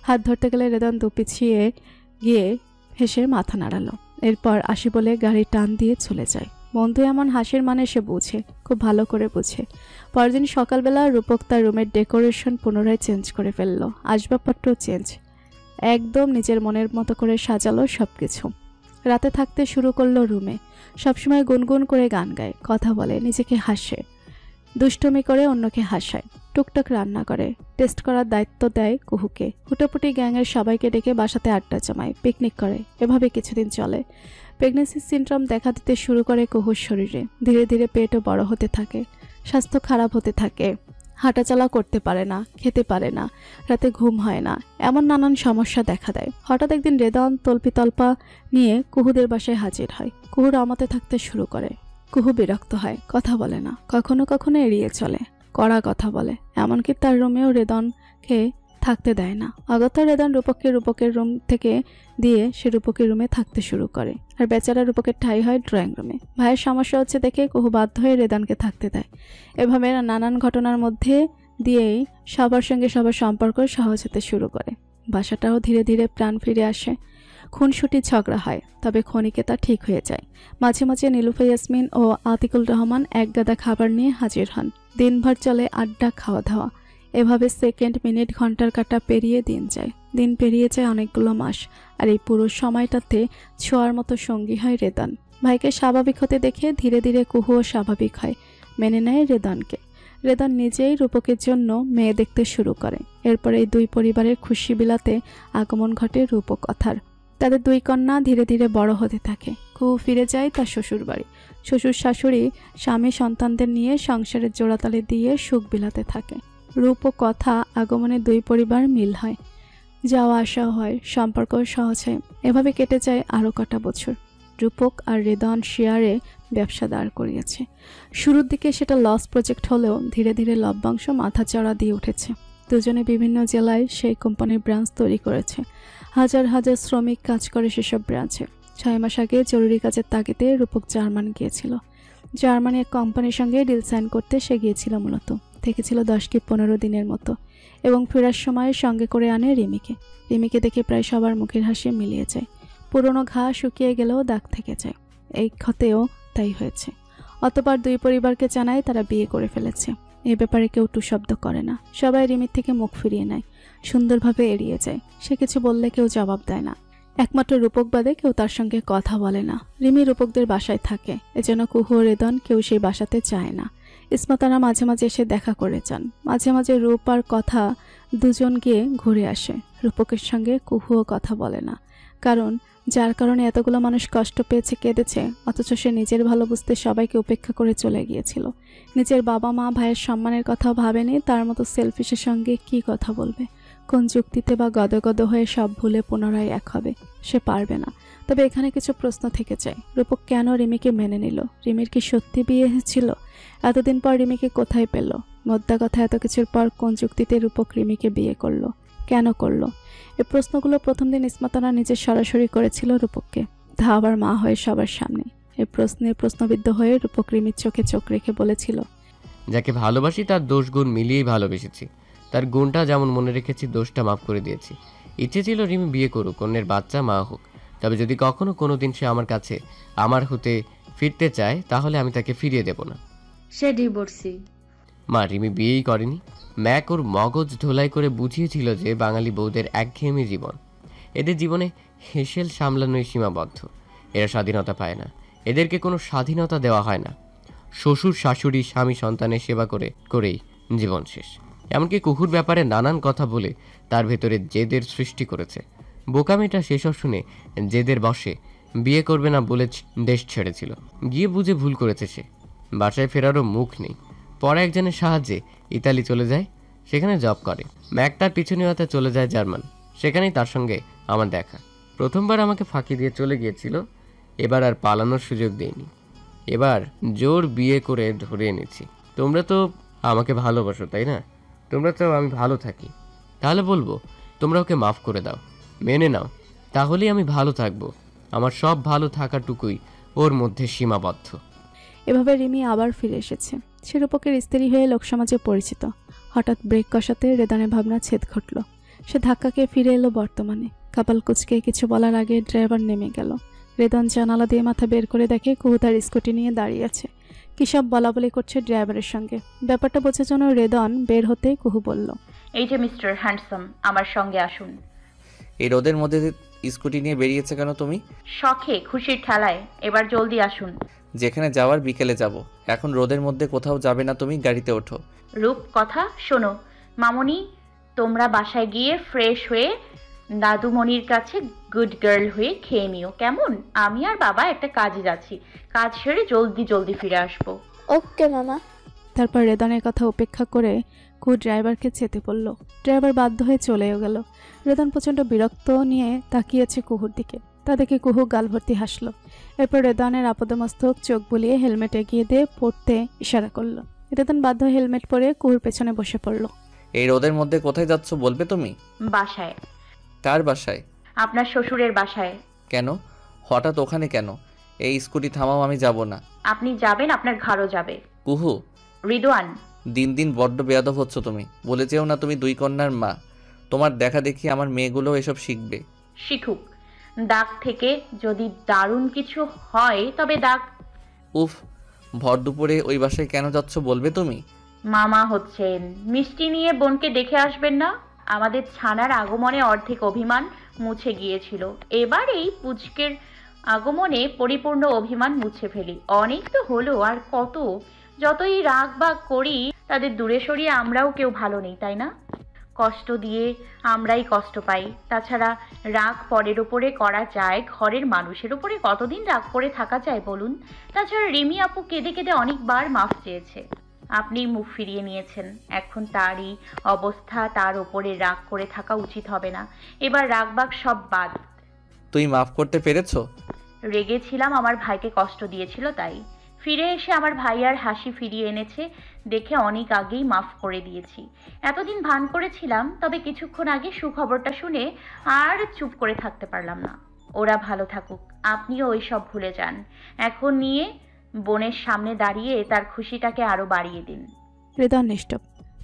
Speaker 4: হাত ধরতে গেলে রেদন দুপিছিয়ে গিয়ে হেসে মাথা নাড়ালো। এরপর আসি বলে গাড়ি টান দিয়ে চলে যায়। বন্ধু এমন হাসির মানে সে বুঝে, খুব ভালো করে বুঝে। পরের দিন সকালবেলা রূপক তার রুমের ডেকোরেশন পুনরায় চেঞ্জ করে ফেললো, আসবাবপত্র চেঞ্জ, একদম নিজের মনের মতো করে সাজালো সবকিছু। রাতে থাকতে শুরু করলো রুমে। সবসময় গুনগুন করে গান গায়, কথা বলে, নিজেকে হাসে, দুষ্টুমি করে অন্যকে হাসায়, টুকটাক রান্না করে, টেস্ট করার দায়িত্ব দেয় কুহুকে। হুটোপুটি গ্যাংয়ের সবাইকে ডেকে বাসাতে আড্ডা জমায়, পিকনিক করে। এভাবে কিছুদিন চলে। প্রেগনেন্সি সিনড্রোম দেখা দিতে শুরু করে কুহুর শরীরে। ধীরে ধীরে পেটও বড় হতে থাকে, স্বাস্থ্য খারাপ হতে থাকে, হাঁটাচলা করতে পারে না, খেতে পারে না, রাতে ঘুম হয় না, এমন নানান সমস্যা দেখা দেয়। হঠাৎ একদিন রেদন তল্পিতল্পা নিয়ে কুহুদের বাসায় হাজির হয়। কুহুর আমাতে থাকতে শুরু করে। কুহু বিরক্ত হয়, কথা বলে না, কখনো কখনো এড়িয়ে চলে, কড়া কথা বলে। এমনকি তার রুমেও রেদনকে থাকতে দেয় না। অগত্যা রেদন রূপকের রুম থেকে দিয়ে সে রূপকের রুমে থাকতে শুরু করে। আর বেচারা রূপকের ঠাঁই হয় ড্রয়িং রুমে। ভাইয়ের সমস্যা হচ্ছে দেখে কুহু বাধ্য হয়ে রেদনকে থাকতে দেয়। এভাবে নানান ঘটনার মধ্যে দিয়েই সবার সঙ্গে সবার সম্পর্ক সহজ হতে শুরু করে। বাসাটাও ধীরে ধীরে প্রাণ ফিরে আসে। খুনসুটি ঝগড়া হয়, তবে ক্ষণিকে তা ঠিক হয়ে যায়। মাঝে মাঝে নীলুফা ইয়াসমিন ও আতিকুল রহমান এক গাদা খাবার নিয়ে হাজির হন। দিনভর চলে আড্ডা, খাওয়া দাওয়া। এভাবে সেকেন্ড, মিনিট, ঘন্টার কাঁটা পেরিয়ে দিন যায়। দিন পেরিয়ে যায় অনেকগুলো মাস। আর এই পুরো সময়টাতে ছোঁয়ার মতো সঙ্গী হয় রেদন। ভাইকে স্বাভাবিক হতে দেখে ধীরে ধীরে কুহুও স্বাভাবিক হয়, মেনে নেয় রেদনকে। রেদন নিজেই রূপকের জন্য মেয়ে দেখতে শুরু করে। এরপর এই দুই পরিবারের খুশি বিলাতে আগমন ঘটে রূপকথার। তাদের দুই কন্যা ধীরে ধীরে বড় হতে থাকে। কুহু ফিরে যায় তার শ্বশুর বাড়ি। শ্বশুর শাশুড়ি স্বামী সন্তানদের নিয়ে সংসারের জোড়াতালি দিয়ে সুখ বিলাতে থাকে। রূপকথা আগমনে দুই পরিবার মিল হয়, যাওয়া আসা হয়, সম্পর্ক সহজ হয়। এভাবে কেটে যায় আরও কটা বছর। রূপক আর রেদন শেয়ারে ব্যবসা দাঁড় করিয়েছে। শুরুর দিকে সেটা লস প্রজেক্ট হলেও ধীরে ধীরে লভ্যাংশ মাথাচাড়া দিয়ে উঠেছে। দুজনে বিভিন্ন জেলায় সেই কোম্পানির ব্রাঞ্চ তৈরি করেছে। হাজার হাজার শ্রমিক কাজ করে সেসব ব্রাঞ্চে। 6 মাস আগে জরুরি কাজের তাগিদে রূপক জার্মান গিয়েছিল। জার্মানি এক কোম্পানির সঙ্গে ডিল সাইন করতে সে গিয়েছিল। মূলত থেকেছিল 10 কি 15 দিনের মতো এবং ফেরার সময় সঙ্গে করে আনে রিমিকে। রিমিকে দেখে প্রায় সবার মুখের হাসি মিলিয়ে যায়। পুরনো ঘা শুকিয়ে গেলেও দাগ থেকে যায়। এই ক্ষতেও তাই হয়েছে। অতবার দুই পরিবারকে জানায় তারা বিয়ে করে ফেলেছে। এ ব্যাপারে কেউ টু শব্দ করে না। সবাই রিমির থেকে মুখ ফিরিয়ে নেয়, সুন্দরভাবে এড়িয়ে যায়। সে কিছু বললে কেউ জবাব দেয় না। একমাত্র রূপক বাদে কেউ তার সঙ্গে কথা বলে না। রিমি রূপকদের বাসায় থাকে, এজন্য কুহু ও রেদন কেউ সেই বাসাতে যায় না। ইসমাতারা মাঝে মাঝে এসে দেখা করে যান। মাঝে মাঝে রূপ আর কথা দুজন গিয়ে ঘুরে আসে। রূপকের সঙ্গে কুহুও কথা বলে না, কারণ যার কারণে এতগুলো মানুষ কষ্ট পেয়েছে, কেঁদেছে, অথচ সে নিজের ভালো বুঝতে সবাইকে উপেক্ষা করে চলে গিয়েছিল। নিজের বাবা মা ভাইয়ের সম্মানের কথাও ভাবেনি। তার মতো সেলফিশের সঙ্গে কি কথা বলবে, কোন যুক্তিতে বা গদগদ হয়ে সব ভুলে পুনরায় এক হবে? সে পারবে না। তবে এখানে কিছু প্রশ্ন থেকে যায়। রূপক কেন রিমিকে মেনে নিল? রিমির কি সত্যি বিয়ে হয়েছিল? এতদিন পর রিমিকে কোথায় পেল? মোদ্দা কথা, এত কিছুর পর কোন যুক্তিতে রূপক রিমিকে বিয়ে করলো, কেন করলো? এই প্রশ্নগুলো প্রথম দিন ইসমাতারা নিজের সরাসরি করেছিল রূপককে, তা আবার মা হয়ে সবার সামনে। এই প্রশ্নে প্রশ্নবিদ্ধ হয়ে রূপক রিমির চোখে চোখ রেখে বলেছিল,
Speaker 3: যাকে ভালোবাসি তার দোষ গুণ মিলিয়েই ভালোবেসেছি। তার গুণটা যেমন মনে রেখেছি, দোষটা মাফ করে দিয়েছি। ইচ্ছে ছিল রিমি বিয়ে করুক, অন্যের বাচ্চা মা হোক। তবে যদি কখনো কোনো দিন সে আমার কাছে আমার হতে ফিরতে চায়, তাহলে আমি তাকে ফিরিয়ে দেব না।
Speaker 8: সে ডিভোর্সি।
Speaker 3: মা, রিমি বিয়েই করেনি। ম্যাক ওর মগজ ধোলাই করে বুঝিয়েছিল যে বাঙালি বউদের একঘেয়েমি জীবন, এদের জীবনে হেসেল সামলানোই সীমাবদ্ধ। এরা স্বাধীনতা পায় না, এদেরকে কোনো স্বাধীনতা দেওয়া হয় না। শ্বশুর শাশুড়ি স্বামী সন্তানের সেবা করেই জীবন শেষ। এমনকি কুকুর ব্যাপারে নানান কথা বলে তার ভেতরে জেদের সৃষ্টি করেছে। বোকামিটা সেসব শুনে জেদের বসে বিয়ে করবে না বলে দেশ ছেড়েছিল। গিয়ে বুঝে ভুল করেছে সে। বাসায় ফেরারও মুখ নেই। পরে একজনের সাহায্যে ইতালি চলে যায়, সেখানে জব করে। ম্যাক তার পিছনে হতে চলে যায় জার্মান। সেখানেই তার সঙ্গে আমার দেখা। প্রথমবার আমাকে ফাঁকি দিয়ে চলে গিয়েছিল, এবার আর পালানোর সুযোগ দেয়নি। এবার জোর বিয়ে করে ধরে এনেছি। তোমরা তো আমাকে ভালোবাসো, তাই না? তোমরা চাও আমি ভালো থাকি। তাহলে বলবো তোমরা ওকে মাফ করে দাও, মেনে নাও, তাহলেই আমি ভালো থাকবো। আমার সব ভালো থাকাটুকুই ওর মধ্যে সীমাবদ্ধ।
Speaker 4: এভাবে রিমি আবার ফিরে এসেছে। সে রূপকের স্ত্রী হয়ে লোকসমাজে পরিচিত। হঠাৎ ব্রেক কষাতে রেদানের ভাবনা ছেদ ঘটল। সে ধাক্কাকে ফিরে এলো বর্তমানে। কপাল কুচকে কিছু বলার আগে ড্রাইভার নেমে গেল। রেদন জানালা দিয়ে মাথা বের করে দেখে কুহু তার স্কুটি নিয়ে দাঁড়িয়ে আছে। কী সব বলাবলি করছে ড্রাইভারের সঙ্গে। ব্যাপারটা বোঝার জন্য রেদন বের হতেই কুহু বলল,
Speaker 7: এই যে মিস্টার হ্যান্ডসাম, আমার সঙ্গে আসুন।
Speaker 2: এই রোদের মধ্যে স্কুটি নিয়ে বেরিয়েছে কেন তুমি?
Speaker 7: শখে খুশির ঠেলায়। এবার জলদি আসুন।
Speaker 2: যেখানে যাওয়ার বিকেলে যাব। এখন রোদের মধ্যে কোথাও যাবে না তুমি, গাড়িতে ওঠো।
Speaker 7: রূপ কথা শোনো মামনি, তোমরা বাসায় গিয়ে ফ্রেশ হয়ে দাদুমণির কাছে গুড গার্ল হয়ে খেয়ে নিও, কেমন? আমি আর বাবা একটা কাজে যাচ্ছি, কাজ সেরে জলদি জলদি ফিরে আসবো।
Speaker 5: ওকে মামা।
Speaker 4: তারপর রেদনের কথা উপেক্ষা করে কুহু ড্রাইভারকে যেতে বলল। ড্রাইভার বাধ্য হয়ে চলেও গেল। রেদন প্রচণ্ড বিরক্ত নিয়ে তাকিয়েছে কুহুর দিকে। তা দেখে কুহু গাল ভর্তি হাসলো। এরপর রেদনের আপাদমস্তক চোখ বুলিয়ে হেলমেট এগিয়ে দিয়ে পড়তে ইশারা করলো। রেদন বাধ্য হেলমেট পরে কুহুর পেছনে বসে পড়ল।
Speaker 2: এই রোদের মধ্যে কোথায় যাচ্ছ বলবে তুমি?
Speaker 7: বাসায়।
Speaker 2: কার বাসায়?
Speaker 7: আপনার শ্বশুরের বাসায়।
Speaker 2: কেন? হঠাৎ ওখানে কেন? এই স্কুটি থামাও, আমি যাব না।
Speaker 7: আপনি যাবেন, আপনার ঘাড়ও যাবে।
Speaker 2: কুহু,
Speaker 7: রিদওয়ান।
Speaker 2: দিন দিন বড্ড বেয়াদব হচ্ছ তুমি। বলে যেও না তুমি 2 কন্যার মা। তোমার দেখা দেখি আমার মেয়েগুলো এসব শিখবে।
Speaker 7: শিখুক। দাগ থেকে যদি দারুণ কিছু হয় তবে দাগ।
Speaker 2: উফ, ভর দুপুরে ওই বাসায় কেন যাচ্ছ বলবে তুমি?
Speaker 7: মামা হচ্ছেন, মিষ্টি নিয়ে বোনকে দেখে আসবেন না? আমাদের ছানার আগমনে অর্ধেক অভিমান মুছে গিয়েছিল, এবার এই পুচকের আগমনে পরিপূর্ণ অভিমান মুছে ফেলি। অনেক তো হলো, আর কত? যতই রাগ বাগ করি তাদের দূরে সরিয়ে আমরাও কেউ ভালো নেই, তাই না? কষ্ট দিয়ে আমরাই কষ্ট পাই। তাছাড়া রাগ পরের ওপরে করা যায়, ঘরের মানুষের উপরে কতদিন রাগ করে থাকা যায় বলুন? তাছাড়া রিমি আপু কেঁদে কেঁদে অনেকবার মাফ চেয়েছে, আপনি মুখ ফিরিয়ে নিয়েছেন। এখন তারই অবস্থা, তার ওপরে রাগ করে থাকা উচিত হবে না। এবার রাগ বাগ সব বাদ।
Speaker 2: তুই মাফ করতে পেরেছো?
Speaker 7: রেগেছিলাম, আমার ভাইকে কষ্ট দিয়েছিল তাই। ফিরে এসে আমার ভাইয়ার হাসি ফিরিয়ে এনেছে দেখে অনেক আগেই মাফ করে দিয়েছি। এতদিন ভান করেছিলাম, তবে কিছুক্ষণ আগে সুখবরটা শুনে আর চুপ করে থাকতে পারলাম না। ওরা ভালো থাকুক, আপনিও ওই সব ভুলে যান। এখন নিয়ে বোনের সামনে দাঁড়িয়ে তার খুশিটাকে আরো বাড়িয়ে দিন।
Speaker 4: হৃদয় নিষ্ঠুপ।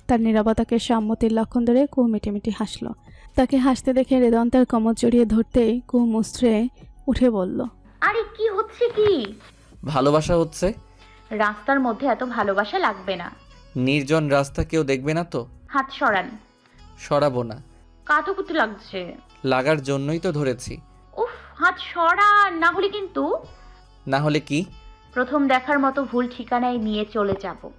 Speaker 4: তার নীরবতাকে সম্মতির লক্ষণ ধরে কুহু মিটিমিটি হাসল। তাকে হাসতে দেখে হৃদয় তার কোমর জড়িয়ে ধরতেই কুহু মুচড়ে উঠে বলল,
Speaker 7: আরে কি হচ্ছে কি?
Speaker 2: ভালোবাসা হচ্ছে।
Speaker 7: রাস্তার মধ্যে এত ভালোবাসা লাগবে না।
Speaker 2: নির্জন রাস্তা, কেউ দেখবে না তো।
Speaker 7: হাত সরান।
Speaker 2: সরাবো না।
Speaker 7: কাতুকুতু লাগছে।
Speaker 2: লাগার জন্যই তো ধরেছি।
Speaker 7: উফ, হাত সরান, না হলে কিন্তু।
Speaker 2: না হলে কি?
Speaker 7: প্রথম দেখার মতো ভুল ঠিকানায় নিয়ে চলে যাব।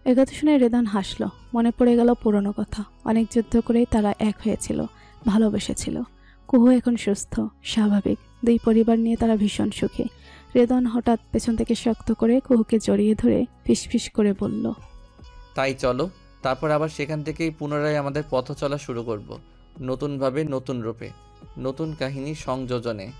Speaker 4: একথা শুনে হৃদয় হাসল। মনে পড়ে গেল পুরনো কথা। অনেক যুদ্ধ করেই তারা এক হয়েছিল, ভালোবেসেছিল। কুহু এখন সুস্থ, স্বাভাবিক। দুই পরিবার নিয়ে তারা ভীষণ সুখী। হৃদয় হঠাৎ পেছন থেকে শক্ত করে কুহুকে জড়িয়ে ধরে ফিসফিস করে বলল,
Speaker 2: তাই চলো, তারপর আবার সেখান থেকেই পুনরায় আমাদের পথ চলা শুরু করব, নতুনভাবে, নতুন রূপে, নতুন কাহিনী সংযোজনে।